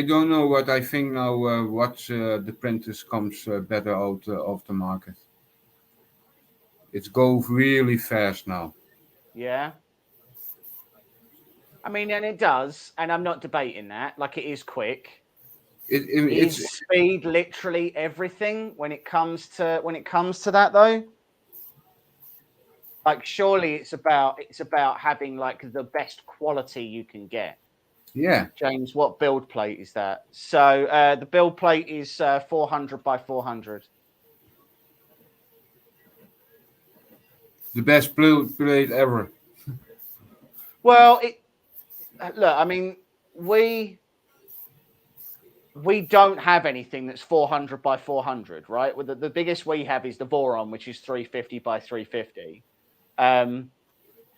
Speaker 3: don't know what I think now. What the printers comes better out of the market. It goes really fast now.
Speaker 2: Yeah. I mean, and it does, and I'm not debating that. Like, it is quick. Is speed literally everything when it comes to that though? Like, surely it's about having like the best quality you can get.
Speaker 3: Yeah.
Speaker 2: James, what build plate is that? So the build plate is 400 by 400.
Speaker 3: The best build plate ever.
Speaker 2: Well, look, I mean, we don't have anything that's 400 by 400, right? Well, the biggest we have is the Voron, which is 350 by 350.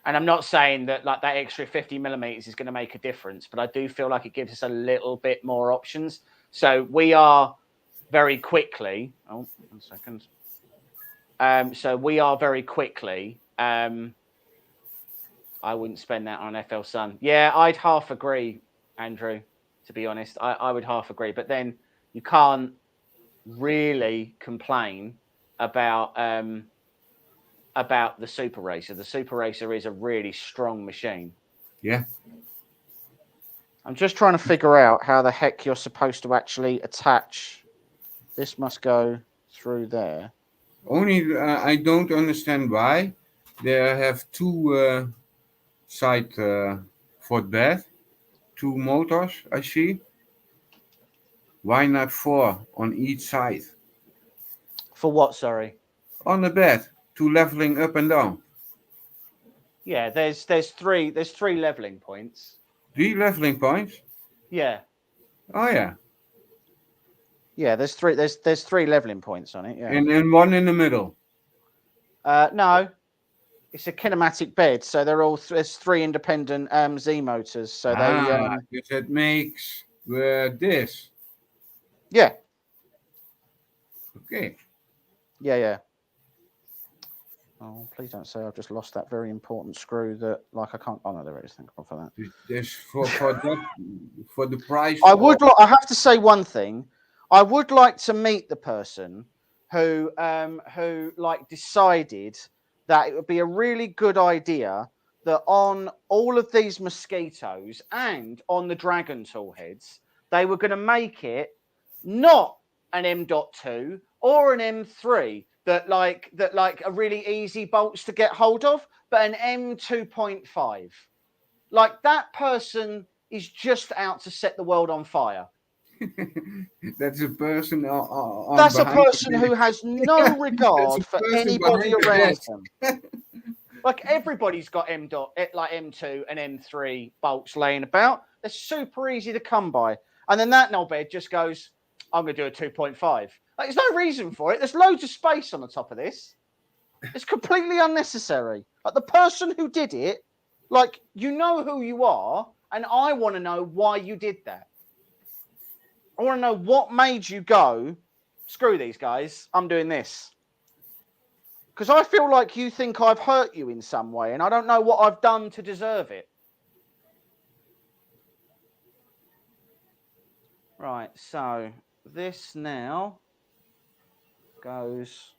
Speaker 2: And I'm not saying that like that extra 50 millimeters is going to make a difference, but I do feel like it gives us a little bit more options. So we are very quickly. Oh, 1 second. So we are very quickly. I wouldn't spend that on FL Sun. Yeah, I'd half agree, Andrew. To be honest, I would half agree. But then you can't really complain about the Super Racer. The Super Racer is a really strong machine.
Speaker 3: Yeah.
Speaker 2: I'm just trying to figure out how the heck you're supposed to actually attach. This must go through there.
Speaker 3: Only I don't understand why they have two side foot bed, two motors. I see. Why not 4 on each side?
Speaker 2: For what? Sorry.
Speaker 3: On the bed, to leveling up and down.
Speaker 2: Yeah, there's three leveling points.
Speaker 3: 3 leveling points.
Speaker 2: Yeah.
Speaker 3: Oh yeah.
Speaker 2: Yeah, there's three leveling points on it. Yeah.
Speaker 3: And one in the middle.
Speaker 2: No, it's a kinematic bed, so they're all there's 3 independent Z motors. So
Speaker 3: Because it makes this.
Speaker 2: Yeah.
Speaker 3: Okay.
Speaker 2: Yeah. Oh, please don't say I've just lost that very important screw that, like, I can't. Oh no, there it is. Thank God for that.
Speaker 3: This for that for the price.
Speaker 2: I have to say one thing. I would like to meet the person who like decided that it would be a really good idea that on all of these mosquitoes and on the Dragon tool heads, they were going to make it not an M.2 or an M3 that are really easy bolts to get hold of, but an M2.5. Like, that person is just out to set the world on fire.
Speaker 3: That's a person.
Speaker 2: That's a person who has no regard for anybody around them. Like, everybody's got M2 and M3 bolts laying about. They're super easy to come by. And then that knobhead just goes, I'm going to do a 2.5. Like, there's no reason for it. There's loads of space on the top of this. It's completely unnecessary. Like, the person who did it, like, you know who you are, and I want to know why you did that. I want to know what made you go, screw these guys, I'm doing this. Because I feel like you think I've hurt you in some way, and I don't know what I've done to deserve it. Right, so this now goes...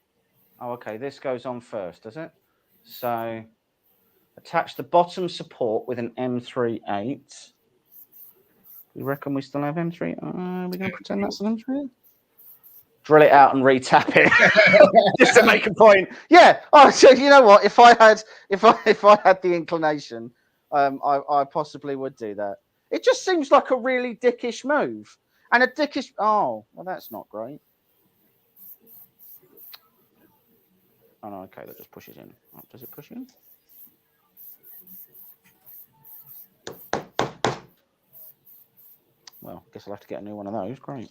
Speaker 2: Oh, okay, this goes on first, does it? So attach the bottom support with an M3.8. You reckon we still have M3? Are we going to pretend that's an M3? Drill it out and retap it just to make a point. Yeah. Oh, so you know what? If I had the inclination, I possibly would do that. It just seems like a really dickish move, and a dickish. Oh, well, that's not great. Oh no, okay, that just pushes in. Oh, does it push in? Well, I guess I'll have to get a new one of those. Great.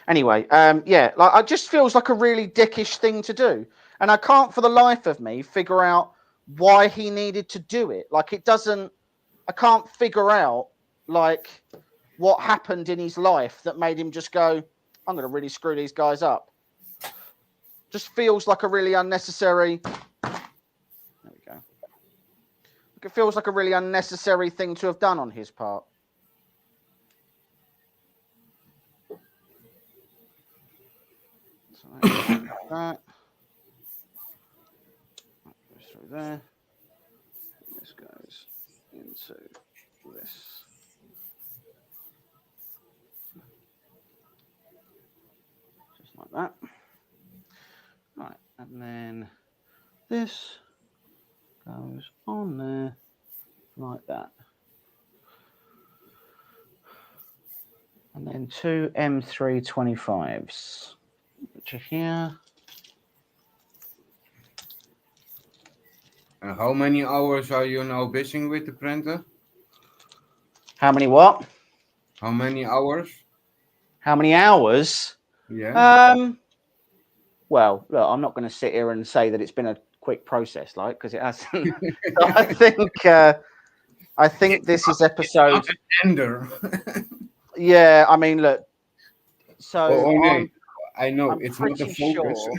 Speaker 2: Anyway, yeah, like, it just feels like a really dickish thing to do, and I can't for the life of me figure out why he needed to do it. Like, it doesn't. I can't figure out like what happened in his life that made him just go, I'm going to really screw these guys up. Just feels like a really unnecessary. There we go. It feels like a really unnecessary thing to have done on his part. So that goes through there. This goes into this. Just like that. Right, and then this goes on there like that. And then 2 M325s, which are here.
Speaker 3: And how many hours are you now busy with the printer?
Speaker 2: How many what?
Speaker 3: How many hours?
Speaker 2: How many hours?
Speaker 3: Yeah.
Speaker 2: Well, look, I'm not going to sit here and say that it's been a quick process, like, because it hasn't. I think this is episode.
Speaker 3: Ender.
Speaker 2: Yeah, I mean, look. So
Speaker 3: no. I know
Speaker 2: I'm
Speaker 3: it's not the
Speaker 2: pretty
Speaker 3: focus.
Speaker 2: sure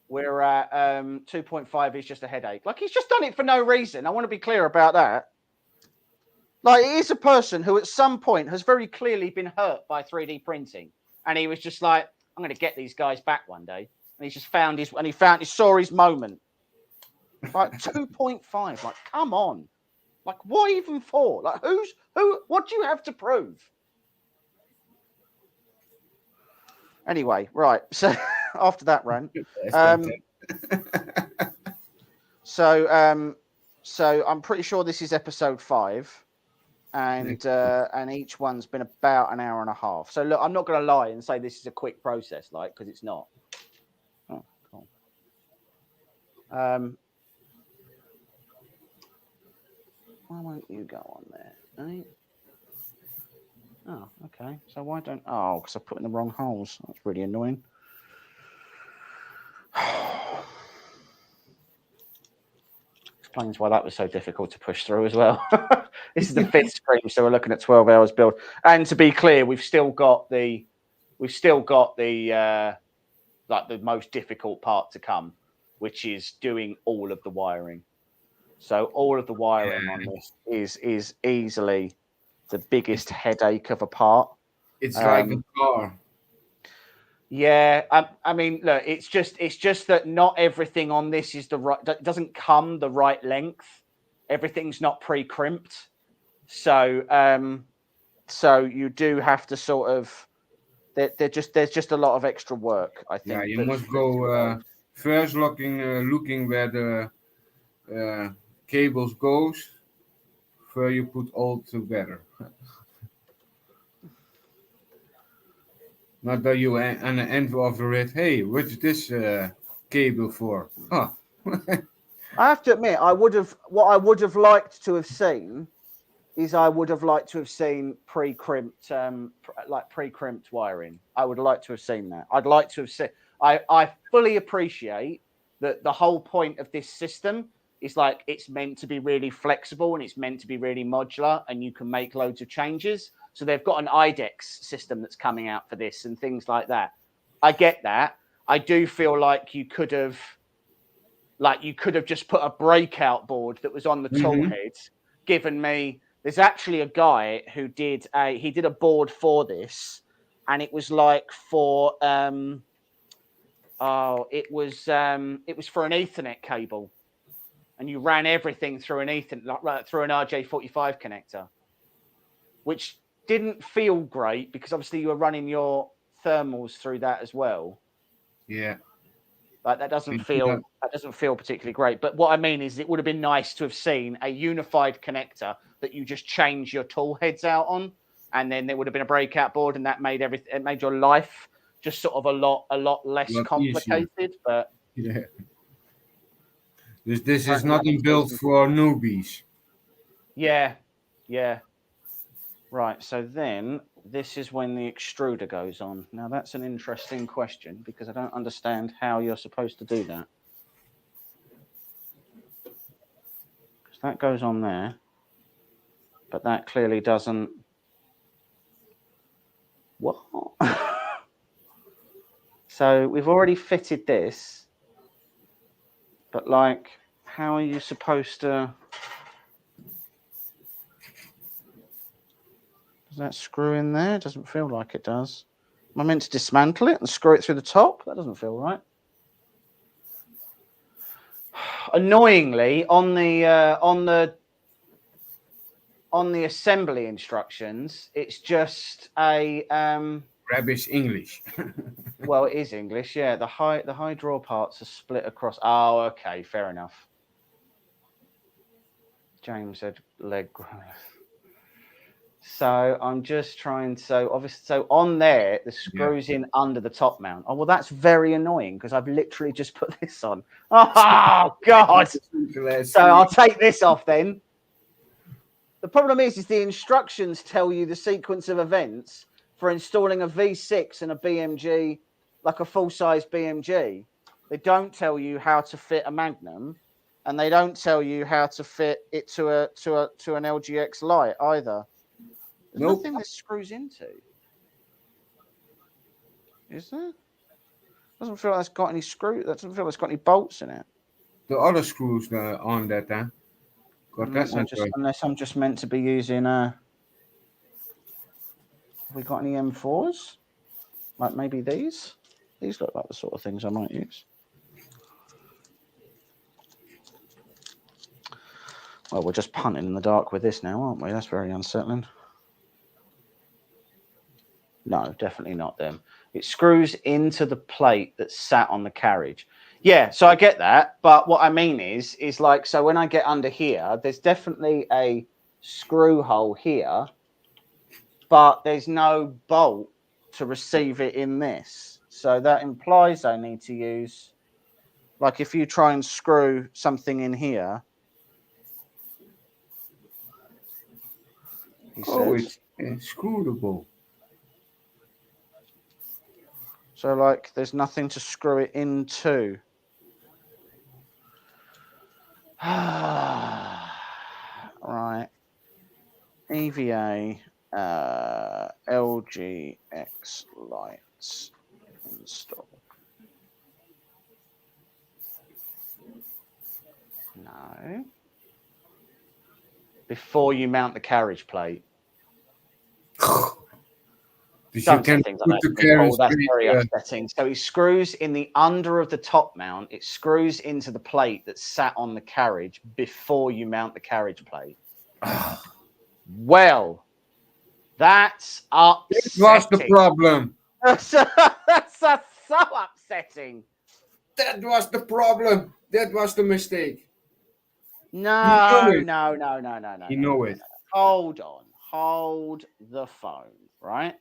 Speaker 2: we're at 2.5 is just a headache. Like, he's just done it for no reason. I want to be clear about that. Like, he is a person who at some point has very clearly been hurt by 3D printing. And he was just like, I'm going to get these guys back one day. And he just found he saw his moment. Like 2.5, like, come on. Like, what even for? Like, what do you have to prove? Anyway, right. So after that rant, so I'm pretty sure this is episode 5, and each one's been about an hour and a half. So look, I'm not going to lie and say this is a quick process, like, because it's not. Oh, cool. Why won't you go on there? Eh? Oh, okay. So why don't? Oh, because I put in the wrong holes. That's really annoying. Explains why that was so difficult to push through as well. This is the 5th stream, so we're looking at 12 hours build. And to be clear, we've still got the like the most difficult part to come, which is doing all of the wiring. So all of the wiring on this is easily the biggest headache of a part.
Speaker 3: It's like a car.
Speaker 2: Yeah, I mean, look, it's just that not everything on this is the right. Doesn't come the right length. Everything's not pre-crimped, so you do have to sort of. There's just a lot of extra work. I think.
Speaker 3: Yeah, you must go first looking where the cables goes, where you put all together. Not that you on the end of the red. Hey, what's this cable for? Oh.
Speaker 2: I have to admit, what I would have liked to have seen is I would have liked to have seen pre-crimped wiring. I would like to have seen that. I'd like to have seen. I fully appreciate that the whole point of this system is like it's meant to be really flexible and it's meant to be really modular and you can make loads of changes. So they've got an IDEX system that's coming out for this and things like that. I get that. I do feel like you could have just put a breakout board that was on the toolhead, given me. There's actually a guy who did a board for this, and it was like for it was for an Ethernet cable, and you ran everything through an Ethernet through an RJ45 connector, which didn't feel great because obviously you were running your thermals through that as well.
Speaker 3: Yeah.
Speaker 2: Like that doesn't feel particularly great. But what I mean is it would have been nice to have seen a unified connector that you just change your tool heads out on, and then there would have been a breakout board, and that made it made your life just sort of a lot less complicated. Easier. But
Speaker 3: yeah. This is nothing built for newbies.
Speaker 2: Yeah. Right, so then this is when the extruder goes on. Now, that's an interesting question because I don't understand how you're supposed to do that. Because that goes on there, but that clearly doesn't... What? So we've already fitted this, but like, how are you supposed to... Does that screw in there? It doesn't feel like it does. Am I meant to dismantle it and screw it through the top? That doesn't feel right. Annoyingly, on the assembly instructions, it's just a
Speaker 3: Rubbish English.
Speaker 2: Well, it is English, yeah. The high draw parts are split across. Oh, okay, fair enough. James said leg growth. So I'm just trying. So obviously, so on there, the screws in under the top mount. Oh well, that's very annoying because I've literally just put this on. Oh God! So I'll take this off then. The problem is the instructions tell you the sequence of events for installing a V6 and a BMG, like a full-size BMG. They don't tell you how to fit a Magnum, and they don't tell you how to fit it to an LGX light either. There's
Speaker 3: Nope.
Speaker 2: nothing this screws into, is there? Doesn't feel like it's got any screw. That doesn't feel like it's got any bolts in it.
Speaker 3: The other screws on that, huh? Got that not right.
Speaker 2: Unless I'm just meant to be using have we got any M4s? Like maybe these? These look like the sort of things I might use. Well, we're just punting in the dark with this now, aren't we? That's very unsettling. No, definitely not them. It screws into the plate that's sat on the carriage. Yeah, so I get that. But what I mean is like, so when I get under here, there's definitely a screw hole here, but there's no bolt to receive it in this. So that implies I need to use, like if you try and screw something in here.
Speaker 3: It's screwable.
Speaker 2: So, like, there's nothing to screw it into. Right. EVA, LGX lights install. No. Before you mount the carriage plate. Don't say things like that. Oh, that's very upsetting. So he screws in the under of the top mount. It screws into the plate that's sat on the carriage before you mount the carriage plate. Well, that's upsetting.
Speaker 3: That was the problem.
Speaker 2: That's so upsetting.
Speaker 3: That was the problem. That was the mistake.
Speaker 2: No.
Speaker 3: You know it.
Speaker 2: Hold on. Hold the phone, right?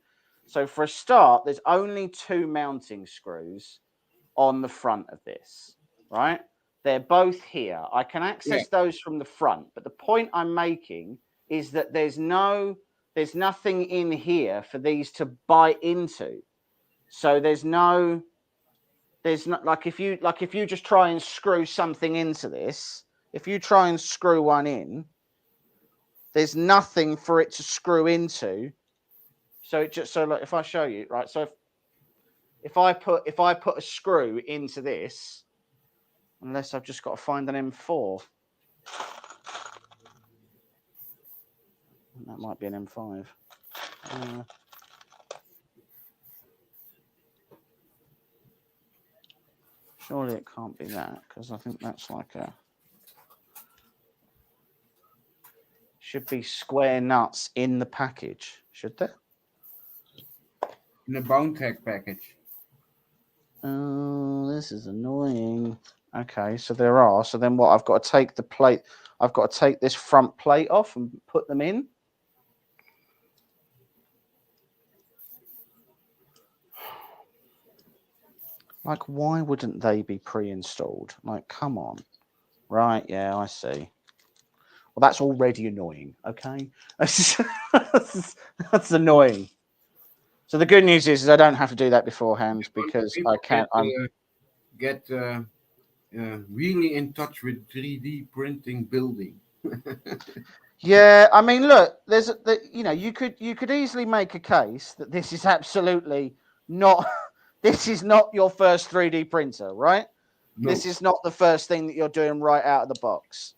Speaker 2: So for a start, there's only 2 mounting screws on the front of this, right? They're both here. I can access those from the front, but the point I'm making is that there's nothing in here for these to bite into. So there's not like if you just try and screw something into this, if you try and screw one in, there's nothing for it to screw into. So like if I show you, right? So if I put a screw into this, unless I've just got to find an M4. That might be an M5. Surely it can't be that, because I think that's like should be square nuts in the package, should there?
Speaker 3: In the bound tag package.
Speaker 2: Oh, this is annoying. Okay, so there are. So then what? I've got to take the plate. I've got to take this front plate off and put them in. Like, why wouldn't they be pre-installed? Like, come on. Right, yeah, I see. Well, that's already annoying, okay? That's annoying. So the good news is I don't have to do that beforehand because I can't.
Speaker 3: Get really in touch with 3D printing building.
Speaker 2: Yeah, I mean, look, you could easily make a case that this is absolutely not. This is not your first 3D printer, right? No. This is not the first thing that you're doing right out of the box.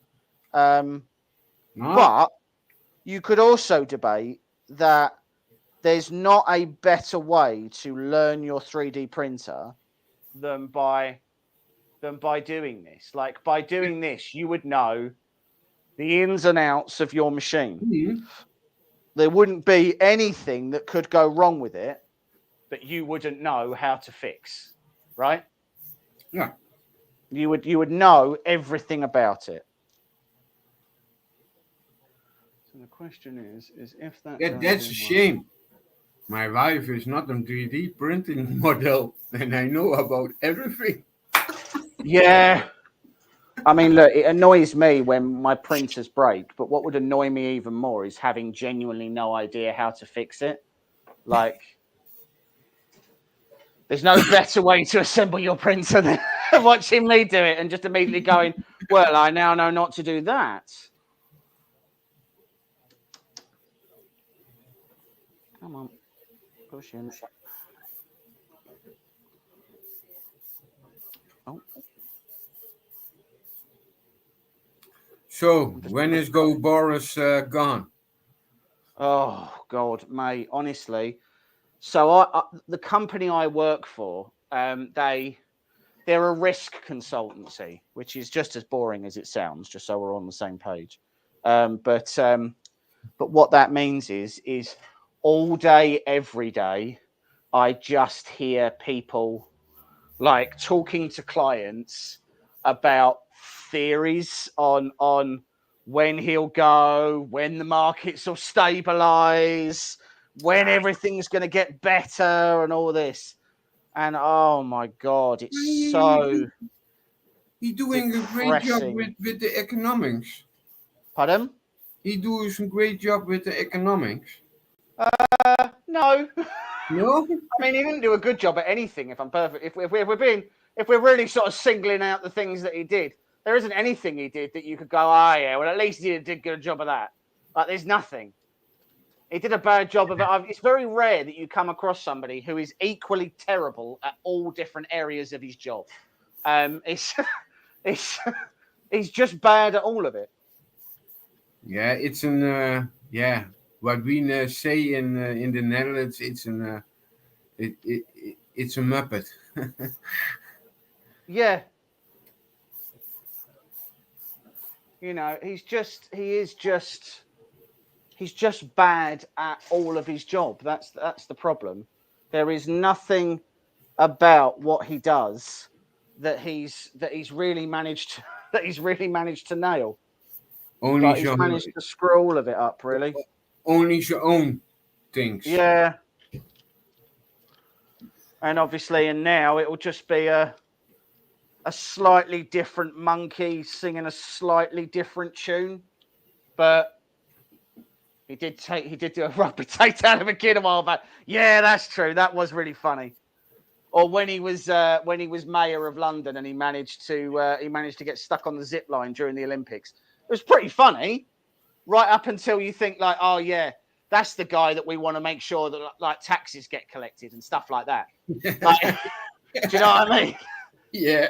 Speaker 2: No. But you could also debate that there's not a better way to learn your 3D printer than by doing this. Like, by doing this, you would know the ins and outs of your machine. Mm-hmm. There wouldn't be anything that could go wrong with it that you wouldn't know how to fix, right?
Speaker 3: Yeah.
Speaker 2: You would know everything about it. So the question is if
Speaker 3: that's a shame. My wife is not a 3D printing model, and I know about everything.
Speaker 2: Yeah. I mean, look, it annoys me when my printers break, but what would annoy me even more is having genuinely no idea how to fix it. Like, There's no better way to assemble your printer than watching me do it and just immediately going, well, I now know not to do that. Come on, push in. Oh.
Speaker 3: So, when is Go Boris gone?
Speaker 2: Oh, God, mate, honestly. So the company I work for, they're a risk consultancy, which is just as boring as it sounds, just so we're on the same page. But what that means is all day, every day, I just hear people like talking to clients about theories on when he'll go, when the markets will stabilize, when everything's going to get better and all this. And oh my God, it's so
Speaker 3: He's doing a great job with the economics.
Speaker 2: Pardon?
Speaker 3: He does a great job with the economics.
Speaker 2: No.
Speaker 3: No?
Speaker 2: I mean, he didn't do a good job at anything, if I'm perfect. If we're really sort of singling out the things that he did, there isn't anything he did that you could go, yeah, well, at least he did a good job of that. Like, there's nothing. He did a bad job of it. It's very rare that you come across somebody who is equally terrible at all different areas of his job. He's just bad at all of it.
Speaker 3: Yeah, it's an what we say in the Netherlands, it's an it's a muppet.
Speaker 2: Yeah. You know, he's just bad at all of his job. That's the problem. There is nothing about what he does that he's really managed to nail.
Speaker 3: Only
Speaker 2: he's managed to screw all of it up, really.
Speaker 3: Only your own things.
Speaker 2: Yeah. And obviously, and now it will just be a slightly different monkey singing a slightly different tune, but he did do a rubber takedown of a kid a while back. Yeah, that's true. That was really funny. Or when he was mayor of London and he managed to get stuck on the zip line during the Olympics. It was pretty funny, right up until you think like, oh yeah, that's the guy that we want to make sure that like taxes get collected and stuff like that. Like, do you know what I mean?
Speaker 3: Yeah.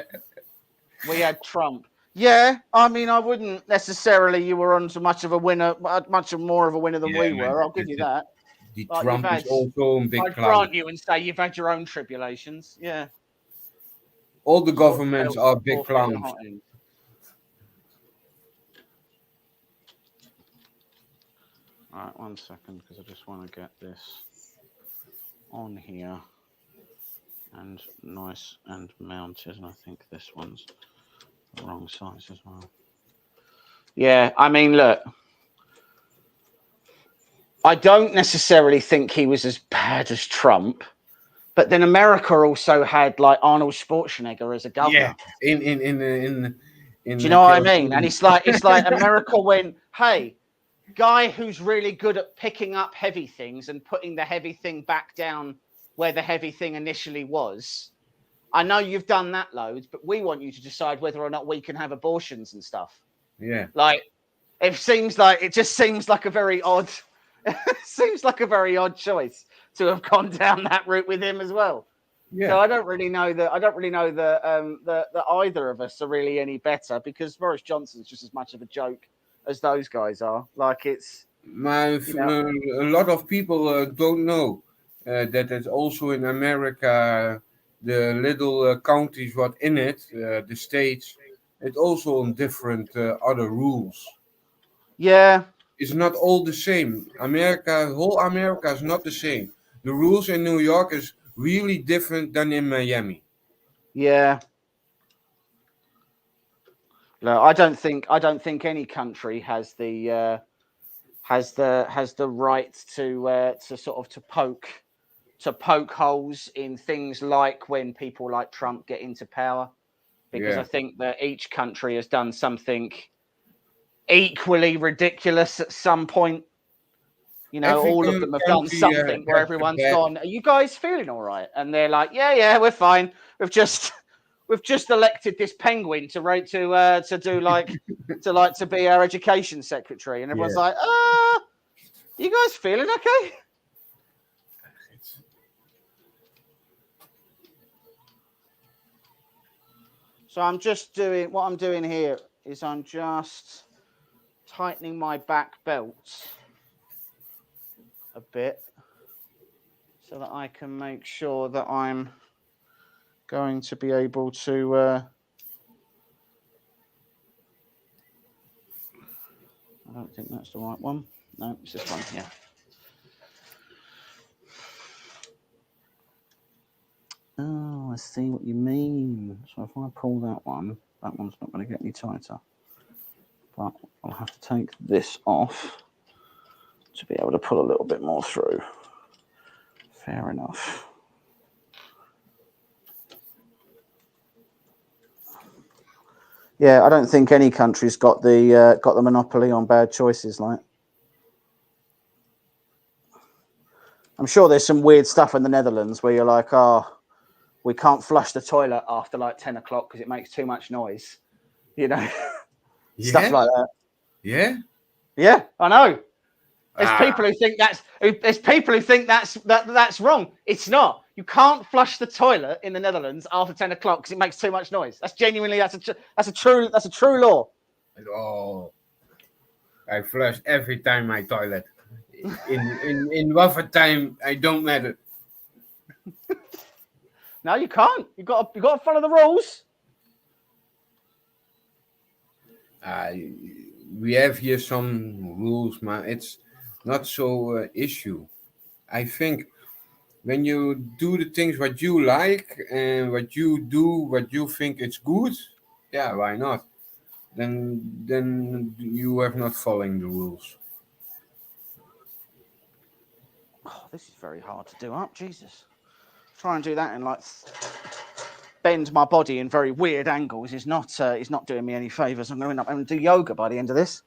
Speaker 2: We had Trump. Yeah, I mean, I wouldn't necessarily. You were on so much of a winner, much more of a winner than we were. I'll give you that.
Speaker 3: The Trump is also a big
Speaker 2: I'd grant you and say you've had your own tribulations. Yeah.
Speaker 3: All the governments are big clowns.
Speaker 2: All right, 1 second, because I just want to get this on here and nice and mounted. And I think this one's the wrong size as well. Yeah, I mean, look, I don't necessarily think he was as bad as Trump, but then America also had like Arnold Schwarzenegger as a governor.
Speaker 3: Yeah, in
Speaker 2: do you know what I mean? And it's like America went, hey, guy who's really good at picking up heavy things and putting the heavy thing back down where the heavy thing initially was. I know you've done that loads, but we want you to decide whether or not we can have abortions and stuff.
Speaker 3: Yeah.
Speaker 2: Like, it just seems like a very odd, choice to have gone down that route with him as well. Yeah. So I don't really know that either of us are really any better, because Boris Johnson's just as much of a joke as those guys are. Like, it's
Speaker 3: a lot of people don't know that it's also in America, the little counties what in it, the states, it also on different other rules.
Speaker 2: Yeah,
Speaker 3: it's not all the same. Whole America is not the same. The rules in New York is really different than in Miami.
Speaker 2: Yeah. No, I don't think any country has the right to sort of to poke holes in things like when people like Trump get into power, because I think that each country has done something equally ridiculous at some point. You know, all of them have done something where everyone's gone, "Are you guys feeling all right?" And they're like, "Yeah, we're fine. We've just elected this penguin to be our education secretary." And everyone's like, "You guys feeling okay?" So I'm just doing what I'm doing here is I'm just tightening my back belts a bit so that I can make sure that I'm going to be able to I don't think that's the right one. No, it's this one, yeah. Oh, I see what you mean. So if I pull that one's not going to get any tighter. But I'll have to take this off to be able to pull a little bit more through. Fair enough. Yeah, I don't think any country's got the monopoly on bad choices. Like, I'm sure there's some weird stuff in the Netherlands where you're like, we can't flush the toilet after like 10 o'clock because it makes too much noise. You know, stuff like that. Yeah, I know. There's people who think that's wrong. It's not. You can't flush the toilet in the Netherlands after 10 o'clock because it makes too much noise. That's genuinely that's a true law.
Speaker 3: Oh, I flush every time my toilet. In whatever time, I don't matter.
Speaker 2: No, you can't. You got to follow the rules.
Speaker 3: We have here some rules, man. It's not so issue. I think when you do the things what you like and what you do, what you think it's good, yeah, why not? Then you have not following the rules.
Speaker 2: Oh, this is very hard to do up. Jesus. Try and do that and like bend my body in very weird angles is not doing me any favors. I'm going to end up having to do yoga by the end of this.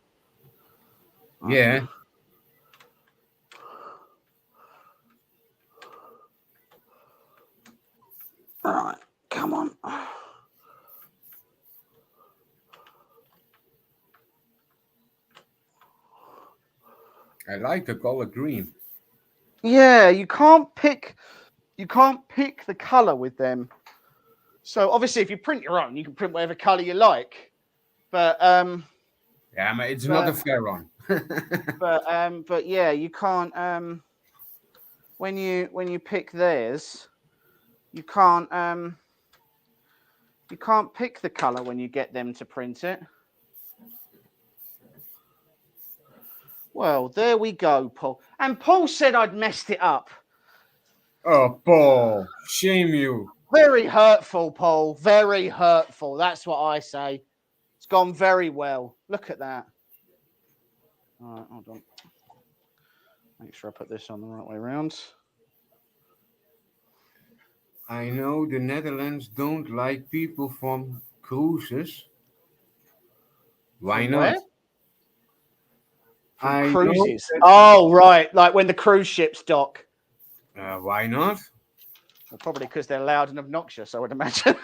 Speaker 3: Yeah.
Speaker 2: All right, come on.
Speaker 3: I like the color green.
Speaker 2: Yeah, you can't pick the color with them. So obviously, if you print your own, you can print whatever color you like. But
Speaker 3: yeah, but it's not a fair one.
Speaker 2: but yeah, you can't when you pick theirs, you can't pick the color when you get them to print it. Well, there we go, Paul. And Paul said I'd messed it up.
Speaker 3: Oh, Paul, shame you.
Speaker 2: Very hurtful, Paul. Very hurtful. That's what I say. It's gone very well. Look at that. All right, hold on. Make sure I put this on the right way around.
Speaker 3: I know the Netherlands don't like people from cruises. Why not?
Speaker 2: Cruises. Oh, right. Like when the cruise ships dock.
Speaker 3: Why not?
Speaker 2: Well, probably because they're loud and obnoxious, I would imagine.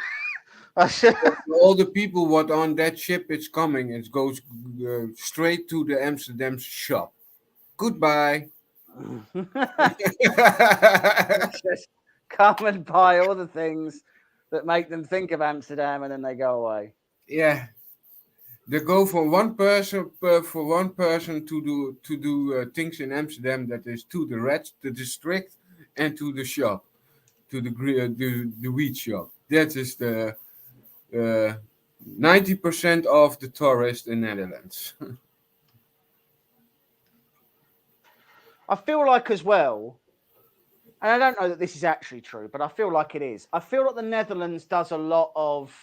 Speaker 3: All the people what on that ship it's coming, it goes straight to the Amsterdam shop. Goodbye.
Speaker 2: Just come and buy all the things that make them think of Amsterdam, and then they go away.
Speaker 3: Yeah, they go for one person to do things in Amsterdam, that is to the district and to the shop, to the weed shop. That is the 90% of the tourists in Netherlands.
Speaker 2: I feel like as well, and I don't know that this is actually true, but I feel like it is. I feel like the Netherlands does a lot of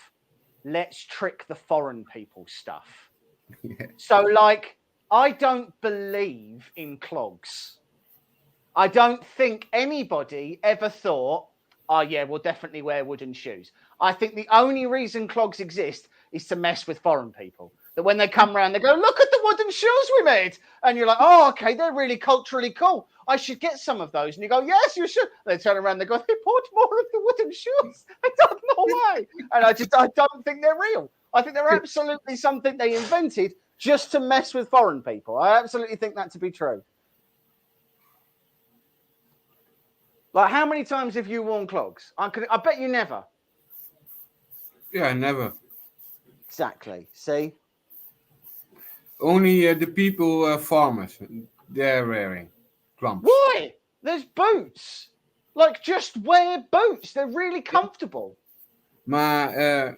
Speaker 2: let's trick the foreign people stuff. Yeah. So, like, I don't believe in clogs. I don't think anybody ever thought, oh, yeah, we'll definitely wear wooden shoes. I think the only reason clogs exist is to mess with foreign people. that when they come around, they go, look at the wooden shoes we made. And you're like, oh, okay, they're really culturally cool. I should get some of those. And you go, yes, you should. They turn around, they go, they bought more of the wooden shoes. I don't know why. And I don't think they're real. I think they're absolutely something they invented just to mess with foreign people. I absolutely think that to be true. Like, how many times have you worn clogs? I bet you never.
Speaker 3: Yeah, never.
Speaker 2: Exactly. See?
Speaker 3: Only the people, farmers, they're wearing clumps.
Speaker 2: Why? There's boots. Like, just wear boots. They're really comfortable.
Speaker 3: Maar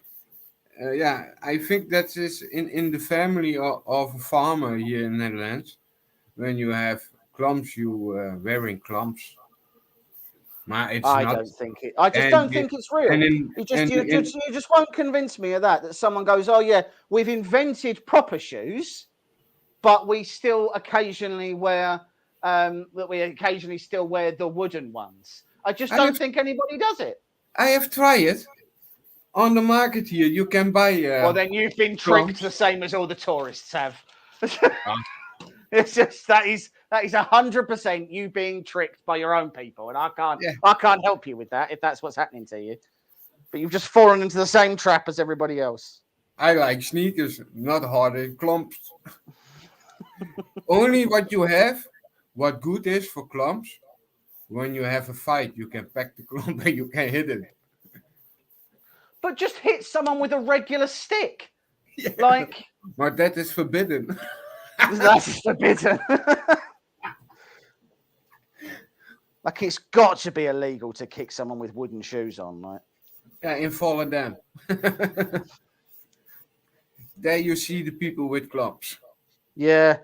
Speaker 3: yeah, I think that is in the family of a farmer here in the Netherlands. When you have clumps, you wearing clumps. Maar it's
Speaker 2: I
Speaker 3: not.
Speaker 2: don't think it. I just don't think it's real. You just won't convince me of that someone goes, oh yeah, we've invented proper shoes, but we still occasionally wear the wooden ones. I just don't think anybody does it.
Speaker 3: I have tried it. On the market here, you can buy.
Speaker 2: Well, then you've been tricked the same as all the tourists have. It's just that is 100% you being tricked by your own people, and I can't help you with that if that's what's happening to you. But you've just fallen into the same trap as everybody else.
Speaker 3: I like sneakers, not harder clumps. Only what good is for clumps. When you have a fight, you can pack the clump and you can hit it.
Speaker 2: But just hit someone with a regular stick.
Speaker 3: Yeah.
Speaker 2: Like,
Speaker 3: but that is forbidden.
Speaker 2: That's forbidden. Like, it's got to be illegal to kick someone with wooden shoes on, right?
Speaker 3: Yeah, in Volendam. There you see the people with clubs.
Speaker 2: Yeah.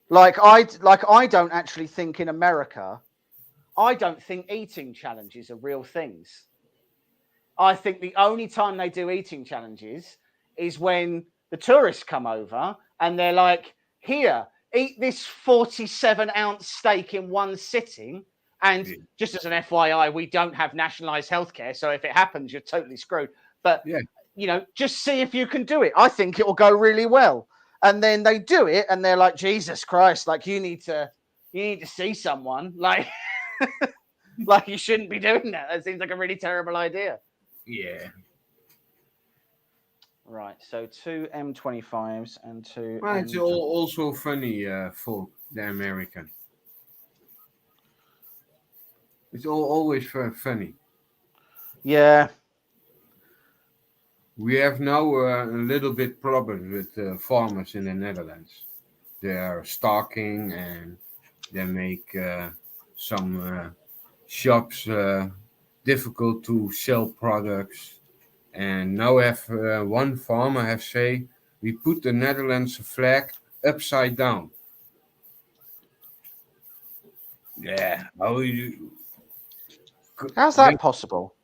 Speaker 2: Like I don't actually think in America, I don't think eating challenges are real things. I think the only time they do eating challenges is when the tourists come over and they're like, here, eat this 47-ounce steak in one sitting. And just as an FYI, we don't have nationalized healthcare. So if it happens, you're totally screwed. But, just see if you can do it. I think it will go really well. And then they do it and they're like, Jesus Christ, like you need to see someone. Like, like you shouldn't be doing that. That seems like a really terrible idea.
Speaker 3: Yeah.
Speaker 2: Right, so 2 M25s and 2.
Speaker 3: Well, it's also funny for the American. It's always funny.
Speaker 2: Yeah.
Speaker 3: We have now a little bit problem with farmers in the Netherlands. They are stalking and they make some shops difficult to sell products. And now one farmer have say, we put the Netherlands flag upside down. Yeah.
Speaker 2: How's that possible?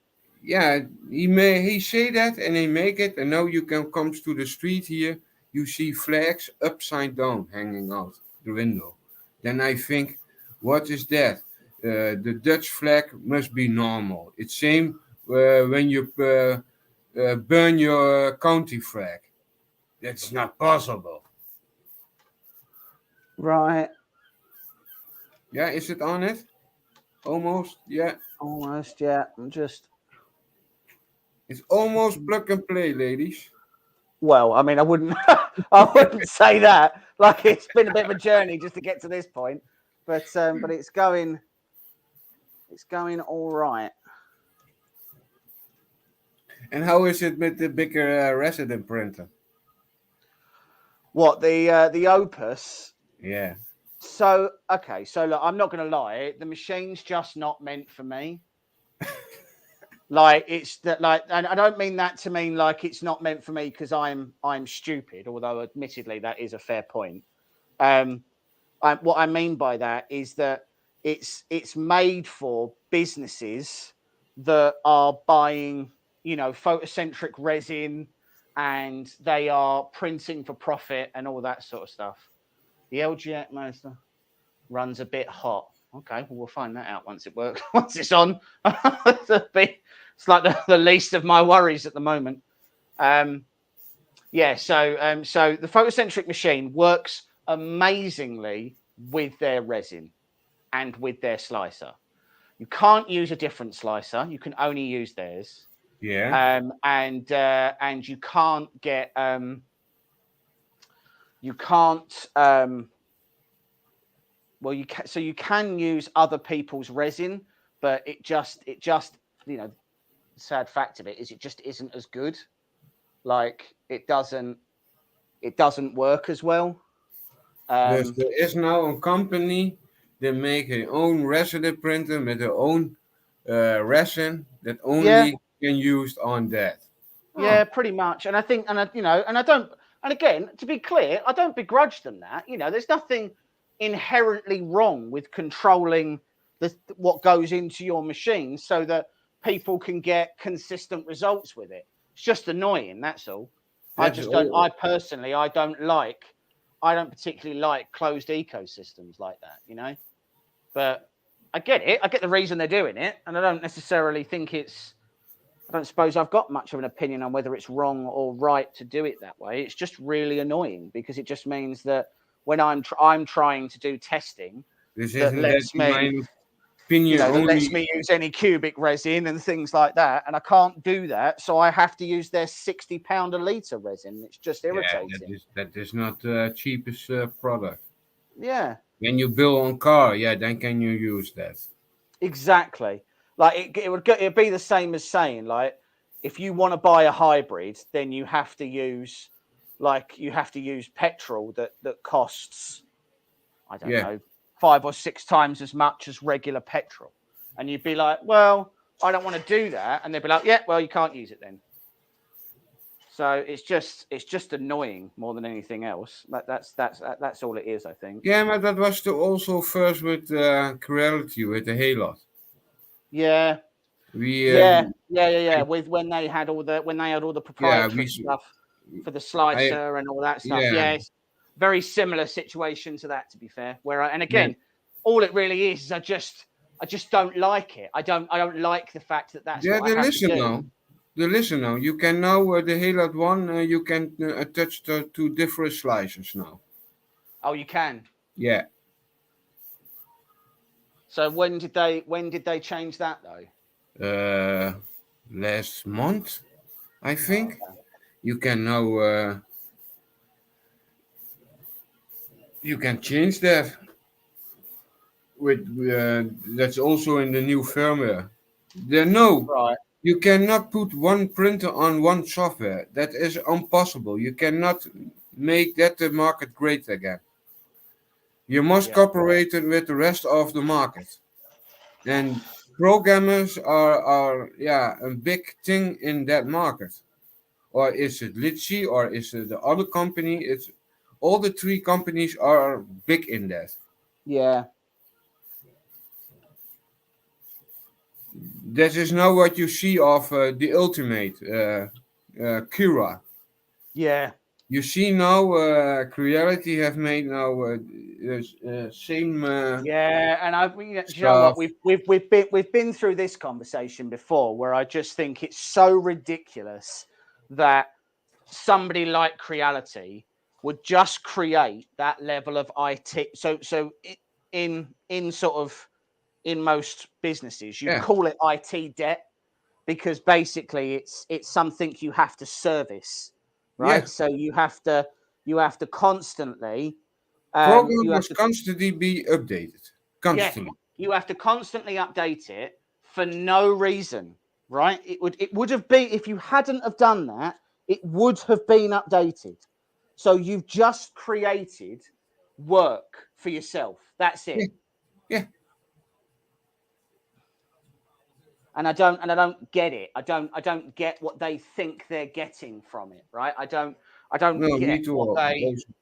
Speaker 3: Yeah, he say that and they make it, and now you can come to the street here, you see flags upside down hanging out the window. Then I think, what is that? The Dutch flag must be normal. It's same when you burn your county flag. That's not possible.
Speaker 2: Right.
Speaker 3: Yeah, is it on it? Almost, yeah.
Speaker 2: Almost, yeah.
Speaker 3: It's almost plug and play, ladies.
Speaker 2: Well, I mean, I wouldn't say that. Like, it's been a bit of a journey just to get to this point, but it's going all right.
Speaker 3: And how is it with the bigger resident printer?
Speaker 2: What, the Opus?
Speaker 3: Yeah.
Speaker 2: So look, I'm not going to lie. The machine's just not meant for me. Like, it's that, like, and I don't mean that to mean like it's not meant for me because I'm stupid, although admittedly that is a fair point. What I mean by that is that it's made for businesses that are buying, photocentric resin, and they are printing for profit and all that sort of stuff. The LG Atmosphere runs a bit hot. Okay, well, we'll find that out once it works. Once it's on, it's like the least of my worries at the moment. Yeah, so the photocentric machine works amazingly with their resin and with their slicer. You can't use a different slicer. You can only use theirs.
Speaker 3: Yeah.
Speaker 2: And you can't get you can't well you can, so you can use other people's resin, but it just you know, the sad fact of it is it just isn't as good. Like it doesn't work as well.
Speaker 3: Dus there is now a company that make their own resin printer with their own resin that
Speaker 2: Yeah,
Speaker 3: only can used on that. Oh,
Speaker 2: yeah, pretty much. And I think, you know, and I don't, and again, to be clear, I don't begrudge them that. You know, there's nothing inherently wrong with controlling what goes into your machine so that people can get consistent results with it. It's just annoying, that's all. I
Speaker 3: that's
Speaker 2: just don't.
Speaker 3: all.
Speaker 2: I personally, I don't particularly like closed ecosystems like that. You know, but I get it. I get the reason they're doing it, and I don't necessarily think it's. I don't suppose I've got much of an opinion on whether it's wrong or right to do it that way. It's just really annoying because it just means that when I'm trying to do testing
Speaker 3: This
Speaker 2: that
Speaker 3: isn't that
Speaker 2: lets
Speaker 3: in my
Speaker 2: me, you
Speaker 3: opinion
Speaker 2: know, that lets
Speaker 3: only.
Speaker 2: me use any cubic resin and things like that, and I can't do that, so I have to use their £60 a litre resin. It's just
Speaker 3: Yeah,
Speaker 2: irritating.
Speaker 3: that is not the cheapest product.
Speaker 2: Yeah,
Speaker 3: When you build on car, yeah, then can you use that?
Speaker 2: exactly. Like it'd be the same as saying, like, if you want to buy a hybrid, then you have to use petrol that costs, I don't
Speaker 3: Yeah,
Speaker 2: know, 5 or 6 times as much as regular petrol. And you'd be like, well, I don't want to do that. And they'd be like, yeah, well, you can't use it then. So it's just annoying more than anything else. That's all it is, I think.
Speaker 3: yeah, but that was also first with Creality with the Halot.
Speaker 2: Yeah,
Speaker 3: We
Speaker 2: yeah. With when they had all the
Speaker 3: yeah
Speaker 2: proprietary stuff for the
Speaker 3: I
Speaker 2: slicer and all that stuff.
Speaker 3: yeah
Speaker 2: Yeah, it's very similar situation to that, to be fair. And
Speaker 3: yeah
Speaker 2: again, all it really is I just don't like it. I don't like the fact that that's
Speaker 3: yeah.
Speaker 2: what I have to do.
Speaker 3: Listen now. You can now the Halot one. You can attach the two different slices now.
Speaker 2: Oh, you can.
Speaker 3: Yeah.
Speaker 2: So when did they change that though?
Speaker 3: Last month, I think.
Speaker 2: Okay.
Speaker 3: You can now you can change that with that's also in the new firmware.
Speaker 2: Right.
Speaker 3: You cannot put one printer on one software. That is impossible. You cannot make that the market great again. You must
Speaker 2: Yeah.
Speaker 3: cooperate with the rest of the market. And programmers are yeah a big thing in that market. Or is it Litchi or is it the other company? It's all the three companies are big in that.
Speaker 2: Yeah.
Speaker 3: That is now what you see of the Ultimate Kira.
Speaker 2: Yeah.
Speaker 3: You see now Creality have made now same
Speaker 2: Yeah, and do you know
Speaker 3: stuff.
Speaker 2: what, we've been through this conversation before, where I just think it's so ridiculous that somebody like Creality would just create that level of IT. So in sort of in most businesses, you'd
Speaker 3: Yeah,
Speaker 2: call it IT debt because basically it's something you have to service,
Speaker 3: yeah.
Speaker 2: right? So you have to constantly
Speaker 3: Program
Speaker 2: you have
Speaker 3: must
Speaker 2: to
Speaker 3: constantly be updated.
Speaker 2: yeah,
Speaker 3: Constantly.
Speaker 2: you have to constantly update it for no reason, right? It would have been, if you hadn't have done that, it would have been updated. So you've just created work for yourself. That's
Speaker 3: Yeah,
Speaker 2: it.
Speaker 3: yeah.
Speaker 2: And I don't get it. I don't get what they think they're getting from it, right? I don't
Speaker 3: No, me
Speaker 2: get
Speaker 3: too.
Speaker 2: what they
Speaker 3: Also.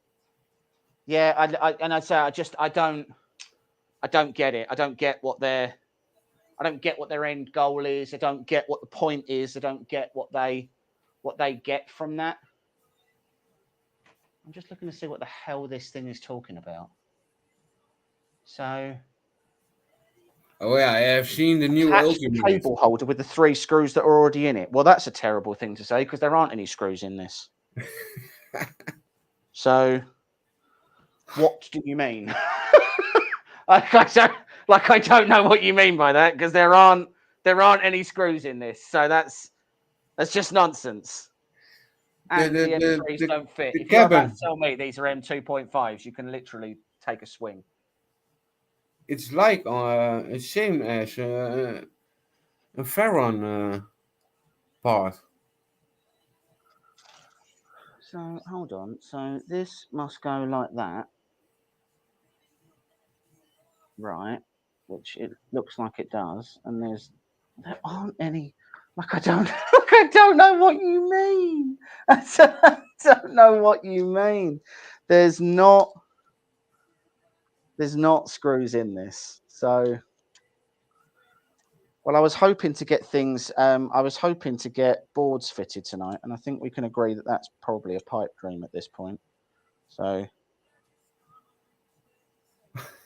Speaker 2: yeah, I don't get it. I don't get what their end goal is. I don't get what the point is. I don't get what they get from that. I'm just looking to see what the hell this thing is talking about. So
Speaker 3: Oh yeah, I have seen the new
Speaker 2: attach the
Speaker 3: Ultimate.
Speaker 2: cable holder with the 3 screws that are already in it. Well, that's a terrible thing to say because there aren't any screws in this. So, what do you mean? I don't know what you mean by that, because there aren't any screws in this. So that's just nonsense. And the M3s don't fit. If you're about to tell me these are M2.5s, you can literally take a swing.
Speaker 3: It's like same as a Ferron part.
Speaker 2: So hold on. So this must go like that, right? Which it looks like it does. And there aren't any. Like I don't know what you mean. I don't know what you mean. There's not screws in this. So, well, I was hoping to get things. I was hoping to get boards fitted tonight, and I think we can agree that that's probably a pipe dream at this point. So,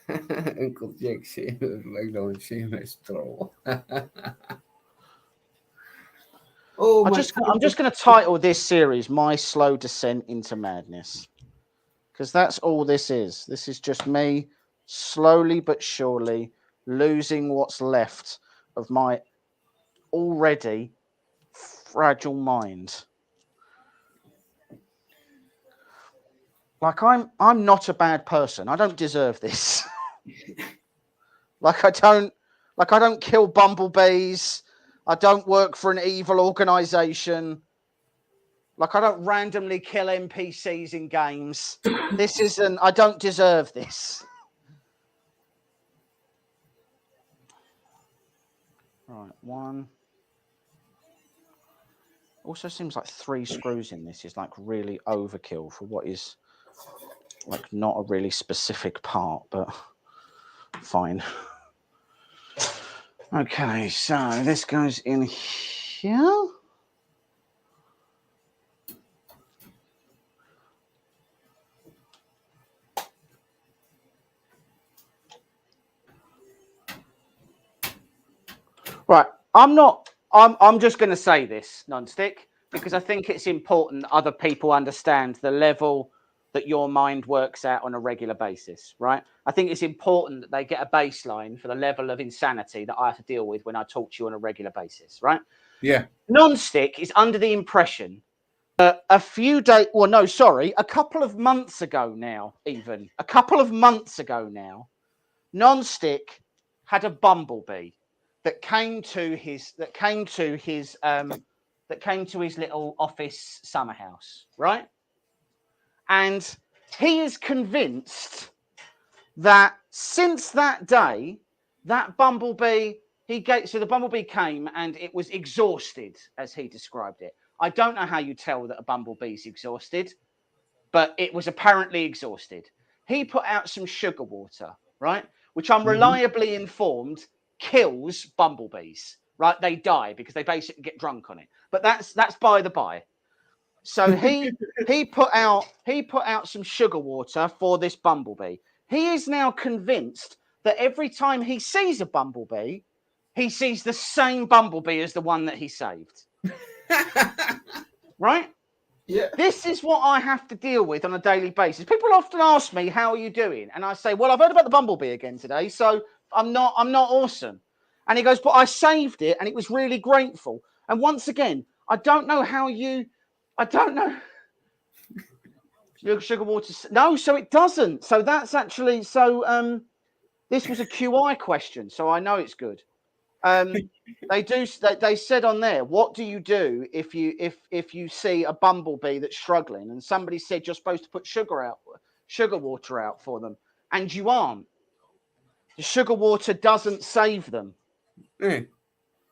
Speaker 3: Uncle Jack said like no same as troll. Oh,
Speaker 2: I'm just going to title this series "My Slow Descent into Madness," because that's all this is. This is just me slowly but surely losing what's left of my already fragile mind. Like I'm not a bad person. I don't deserve this. I don't kill bumblebees. I don't work for an evil organization. Like I don't randomly kill NPCs in games. I don't deserve this. Right, one. Also seems like 3 screws in this is like really overkill for what is like not a really specific part, but fine. Okay, so this goes in here. Right, I'm just going to say this, non-stick, because I think it's important that other people understand the level that your mind works at on a regular basis, right? I think it's important that they get a baseline for the level of insanity that I have to deal with when I talk to you on a regular basis, right?
Speaker 3: Yeah.
Speaker 2: Non-stick is under the impression that a couple of months ago now, non-stick had a bumblebee that came to his little office summer house, right? And he is convinced that since that day, that bumblebee, the bumblebee came and it was exhausted, as he described it. I don't know how you tell that a bumblebee's exhausted, but it was apparently exhausted. He put out some sugar water, right? Which I'm reliably informed kills bumblebees, right? They die because they basically get drunk on it. But that's by the by. So he put out some sugar water for this bumblebee. He is now convinced that every time he sees a bumblebee, he sees the same bumblebee as the one that he saved. Right?
Speaker 3: Yeah.
Speaker 2: This is what I have to deal with on a daily basis. People often ask me, "How are you doing?" And I say, "Well, I've heard about the bumblebee again today, so I'm not awesome." And he goes, "But I saved it, and it was really grateful." And once again, I don't know. Sugar water? No, so it doesn't. So that's actually this was a QI question, so I know it's good. They said on there, what do you do if you see a bumblebee that's struggling? And somebody said you're supposed to put sugar water out for them, and you aren't. The sugar water doesn't save them.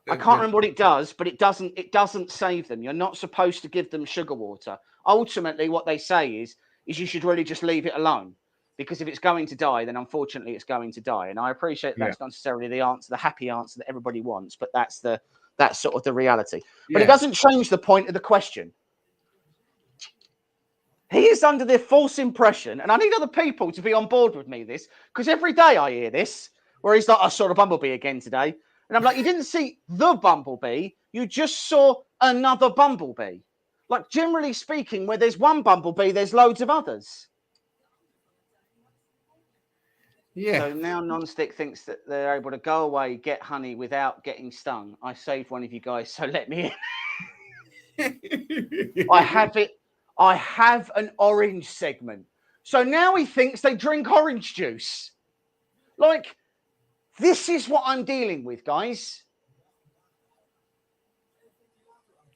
Speaker 2: I can't remember what it does, but it doesn't save them. You're not supposed to give them sugar water. Ultimately, what they say is you should really just leave it alone. Because if it's going to die, then unfortunately it's going to die. And I appreciate that's not necessarily the happy answer that everybody wants, but that's sort of the reality. But it doesn't change the point of the question. He is under the false impression, and I need other people to be on board with me this, because every day I hear this, where he's like, "I saw a bumblebee again today." And I'm like, "You didn't see the bumblebee, you just saw another bumblebee." Like, generally speaking, where there's one bumblebee, there's loads of others.
Speaker 3: Yeah.
Speaker 2: So now Non-Stick thinks that they're able to go away, get honey without getting stung. I saved one of you guys, so let me in. I have it. I have an orange segment. So now he thinks they drink orange juice. Like, this is what I'm dealing with, guys.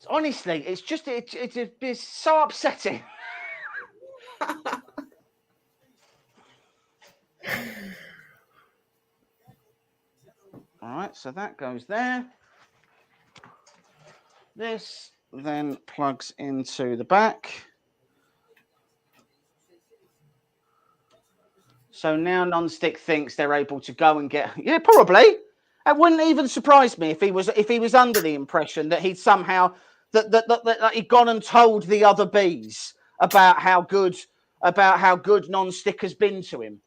Speaker 2: Honestly, it's just, it's so upsetting. All right, so that goes there. This then plugs into the back. So now Non-Stick thinks they're able to go and get. Yeah, probably. It wouldn't even surprise me if he was under the impression that he'd somehow that he'd gone and told the other bees about how good Non-Stick has been to him,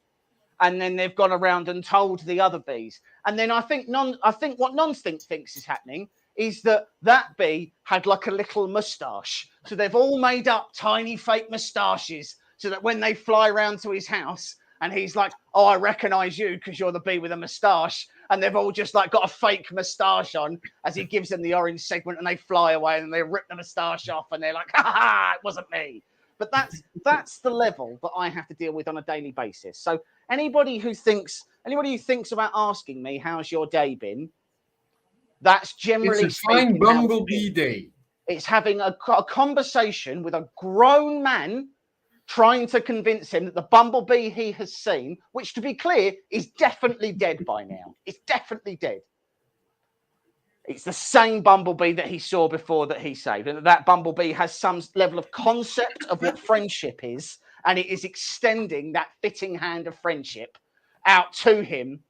Speaker 2: and then they've gone around and told the other bees, and then I think what Non-Stick thinks is happening is that bee had like a little moustache, so they've all made up tiny fake moustaches, so that when they fly around to his house. And he's like, oh, I recognise you because you're the bee with a moustache. And they've all just like got a fake moustache on as he gives them the orange segment, and they fly away and they rip the moustache off and they're like, ha ha, it wasn't me. But that's the level that I have to deal with on a daily basis. So anybody who thinks about asking me, how's your day been? That's generally
Speaker 3: It's a fine bumblebee day.
Speaker 2: It's having a conversation with a grown man trying to convince him that the bumblebee he has seen, which to be clear, is definitely dead by now. It's definitely dead. It's the same bumblebee that he saw before that he saved. And that bumblebee has some level of concept of what friendship is. And it is extending that fitting hand of friendship out to him.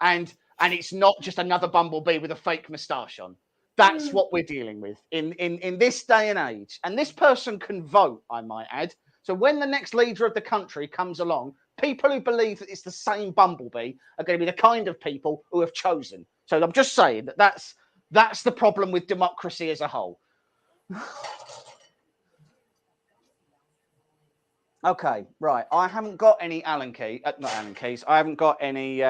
Speaker 2: And it's not just another bumblebee with a fake moustache on. That's what we're dealing with in this day and age. And this person can vote, I might add. So when the next leader of the country comes along, people who believe that it's the same bumblebee are going to be the kind of people who have chosen. So I'm just saying that's the problem with democracy as a whole. Okay, right. I haven't got any Allen keys. I haven't got any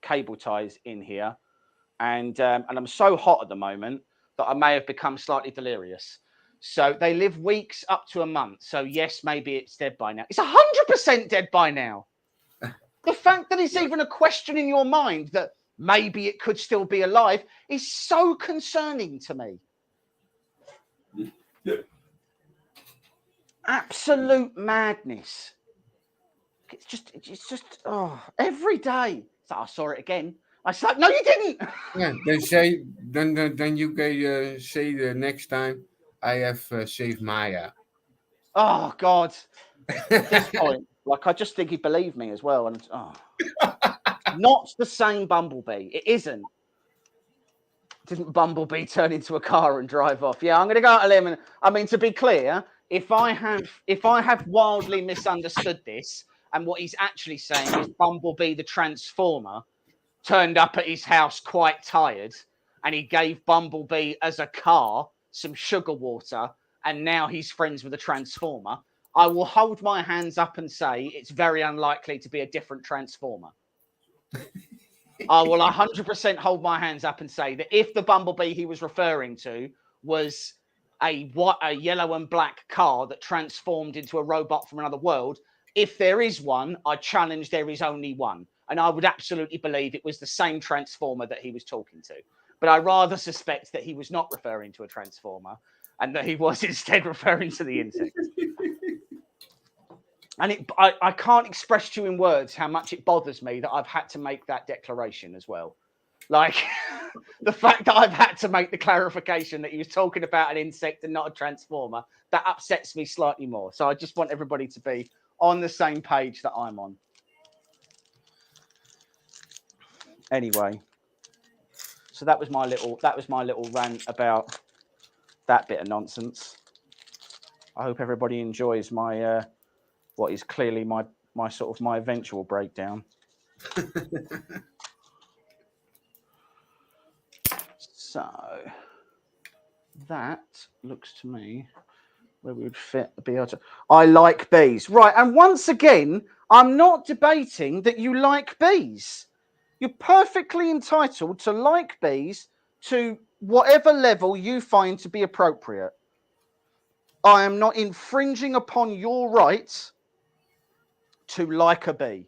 Speaker 2: cable ties in here, and I'm so hot at the moment that I may have become slightly delirious. So they live weeks up to a month. So yes, maybe it's dead by now. It's 100% dead by now. The fact that it's even a question in your mind that maybe it could still be alive is so concerning to me. Absolute madness. It's just every day. So I saw it again. I was like, no, you didn't.
Speaker 3: Yeah, they say then you can say the next time I have saved Maya.
Speaker 2: Oh God. At this point, like I just think he believed me as well. And not the same bumblebee. It isn't. Didn't Bumblebee turn into a car and drive off? Yeah, I'm going to go out on a limb. And I mean, to be clear, if I have wildly misunderstood this, and what he's actually saying is Bumblebee the Transformer turned up at his house quite tired, and he gave Bumblebee as a car some sugar water, and now he's friends with a Transformer, I will hold my hands up and say it's very unlikely to be a different Transformer. I will 100% hold my hands up and say that if the Bumblebee he was referring to was a yellow and black car that transformed into a robot from another world, if there is one, I challenge there is only one. And I would absolutely believe it was the same Transformer that he was talking to. But I rather suspect that he was not referring to a Transformer and that he was instead referring to the insect. And I can't express to you in words how much it bothers me that I've had to make that declaration as well. Like the fact that I've had to make the clarification that he was talking about an insect and not a transformer, that upsets me slightly more. So I just want everybody to be on the same page that I'm on. Anyway, so that was my little rant about that bit of nonsense. I hope everybody enjoys my what is clearly my eventual breakdown. So that looks to me where we would fit the BL. I like bees. Right. And once again, I'm not debating that you like bees. You're perfectly entitled to like bees to whatever level you find to be appropriate. I am not infringing upon your right to like a bee.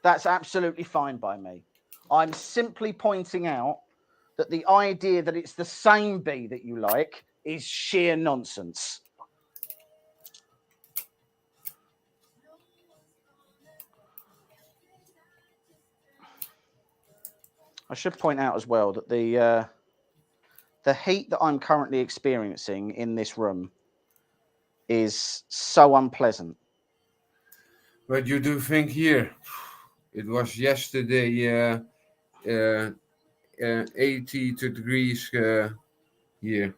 Speaker 2: That's absolutely fine by me. I'm simply pointing out that the idea that it's the same bee that you like is sheer nonsense. I should point out as well that the heat that I'm currently experiencing in this room is so unpleasant.
Speaker 3: But you do think here, it was yesterday 80 degrees here in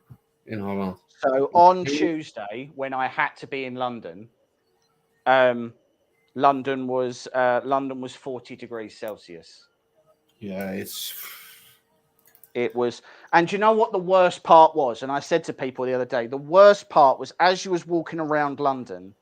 Speaker 3: Holland.
Speaker 2: So on Tuesday, when I had to be in London, London was 40 degrees Celsius.
Speaker 3: Yeah,
Speaker 2: It was, and you know what the worst part was? And I said to people the other day, the worst part was as you was walking around London,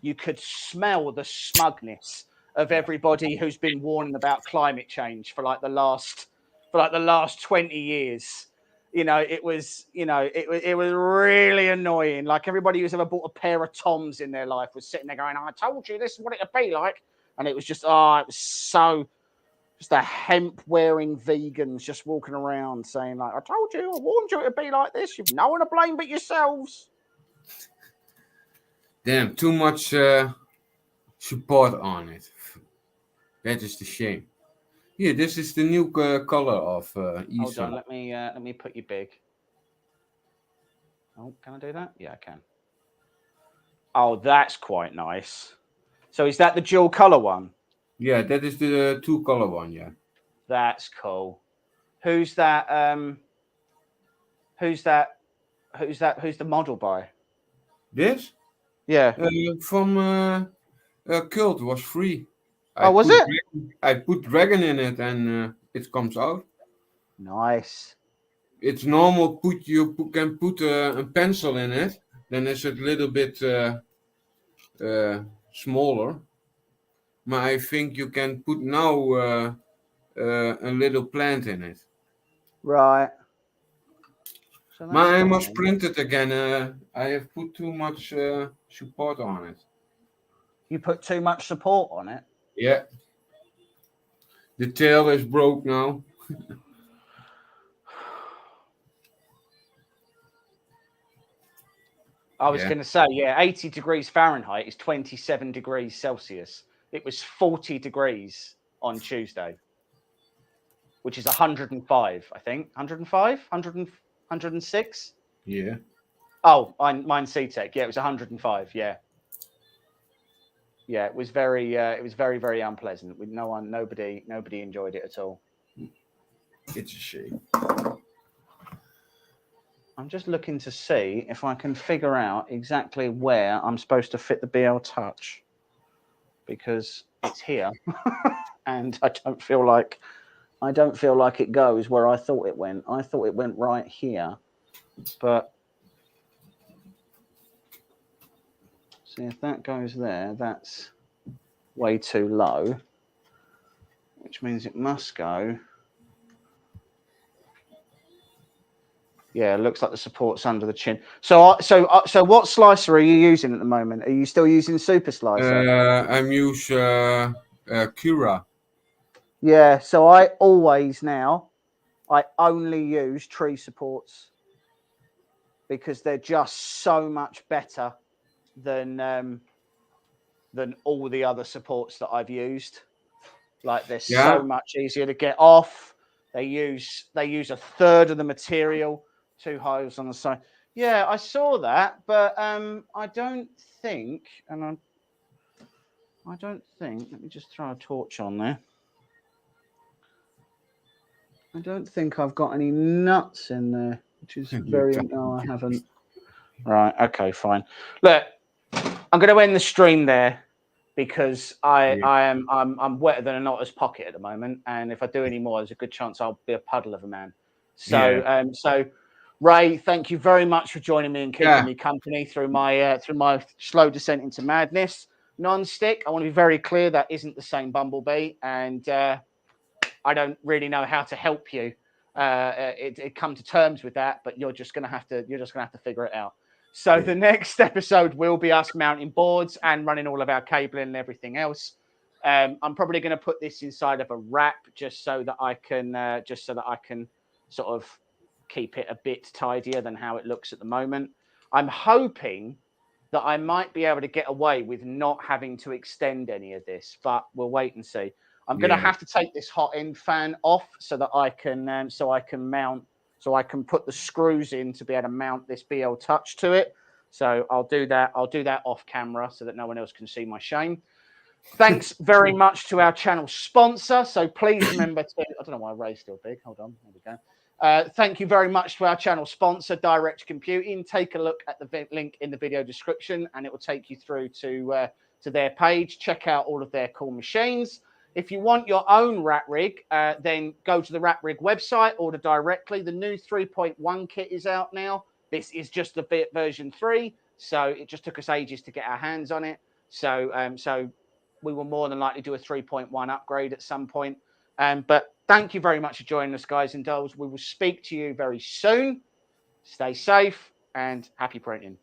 Speaker 2: you could smell the smugness of everybody who's been warning about climate change for like the last 20 years. You know, it was really annoying. Like everybody who's ever bought a pair of Toms in their life was sitting there going, I told you this is what it'd be like. And it was just, it was so, just the hemp wearing vegans just walking around saying like, I told you, I warned you it'd be like this. You've no one to blame but yourselves.
Speaker 3: damn, too much support on it. That is the shame. Yeah, this is the new color of
Speaker 2: Hold on,
Speaker 3: Eason.
Speaker 2: let me put you big. Oh, can I do that? Yeah, I can. Oh, that's quite nice. So is that the dual color one?
Speaker 3: Yeah, that is the two color one. Yeah.
Speaker 2: That's cool. Who's that? Who's the model by?
Speaker 3: This?
Speaker 2: Yeah.
Speaker 3: From Cult was free.
Speaker 2: Was it?
Speaker 3: I put dragon in it and it comes out.
Speaker 2: Nice.
Speaker 3: It's normal. Can put a pencil in it. Then it's a little bit smaller. But I think you can put now a little plant in it.
Speaker 2: Right. So
Speaker 3: I must print it again. I have put too much support on it.
Speaker 2: You put too much support on it?
Speaker 3: Yeah. The tail is broke now.
Speaker 2: I was going to say, 80 degrees Fahrenheit is 27 degrees Celsius. It was 40 degrees on Tuesday, which is 105, I think. 105? 106?
Speaker 3: Yeah.
Speaker 2: Oh, mine's C-Tech. Yeah, it was 105. Yeah. Yeah, it was very, very unpleasant. With nobody enjoyed it at all.
Speaker 3: It's a shame.
Speaker 2: I'm just looking to see if I can figure out exactly where I'm supposed to fit the BL Touch, because it's here, and I don't feel like it goes where I thought it went. I thought it went right here, but see if that goes there. That's way too low, which means it must go. Yeah, it looks like the support's under the chin. So what slicer are you using at the moment? Are you still using Super Slicer?
Speaker 3: I'm using Cura.
Speaker 2: Yeah, so I only use tree supports because they're just so much better than all the other supports that I've used. Like they're so much easier to get off. They use a third of the material. 2 holes on the side. Yeah, I saw that, but I don't think. Let me just throw a torch on there. I don't think I've got any nuts in there, which is very. No, I haven't. Right. Okay. Fine. Look, I'm going to end the stream there because I'm wetter than a knotter's pocket at the moment, and if I do any more, there's a good chance I'll be a puddle of a man. So Ray, thank you very much for joining me and keeping me company through my slow descent into madness. Non-stick, I want to be very clear that isn't the same Bumblebee, and I don't really know how to help you. It come to terms with that, but you're just gonna have to figure it out. So the next episode will be us mounting boards and running all of our cabling and everything else. I'm probably going to put this inside of a wrap just so that I can sort of keep it a bit tidier than how it looks at the moment. I'm hoping that I might be able to get away with not having to extend any of this, but we'll wait and see. I'm going to have to take this hot end fan off so that I can put the screws in to be able to mount this BL Touch to it. So I'll do that. I'll do that off camera so that no one else can see my shame. Thanks very much to our channel sponsor. So please remember to, I don't know why Ray's still big. Hold on. There we go. Thank you very much to our channel sponsor, Direct Computing. Take a look at the link in the video description and it will take you through to their page. Check out all of their cool machines. If you want your own RatRig, then go to the RatRig website, order directly. The new 3.1 kit is out now. This is just the version 3, so it just took us ages to get our hands on it. So we will more than likely do a 3.1 upgrade at some point. But thank you very much for joining us, guys and dolls. We will speak to you very soon. Stay safe and happy printing.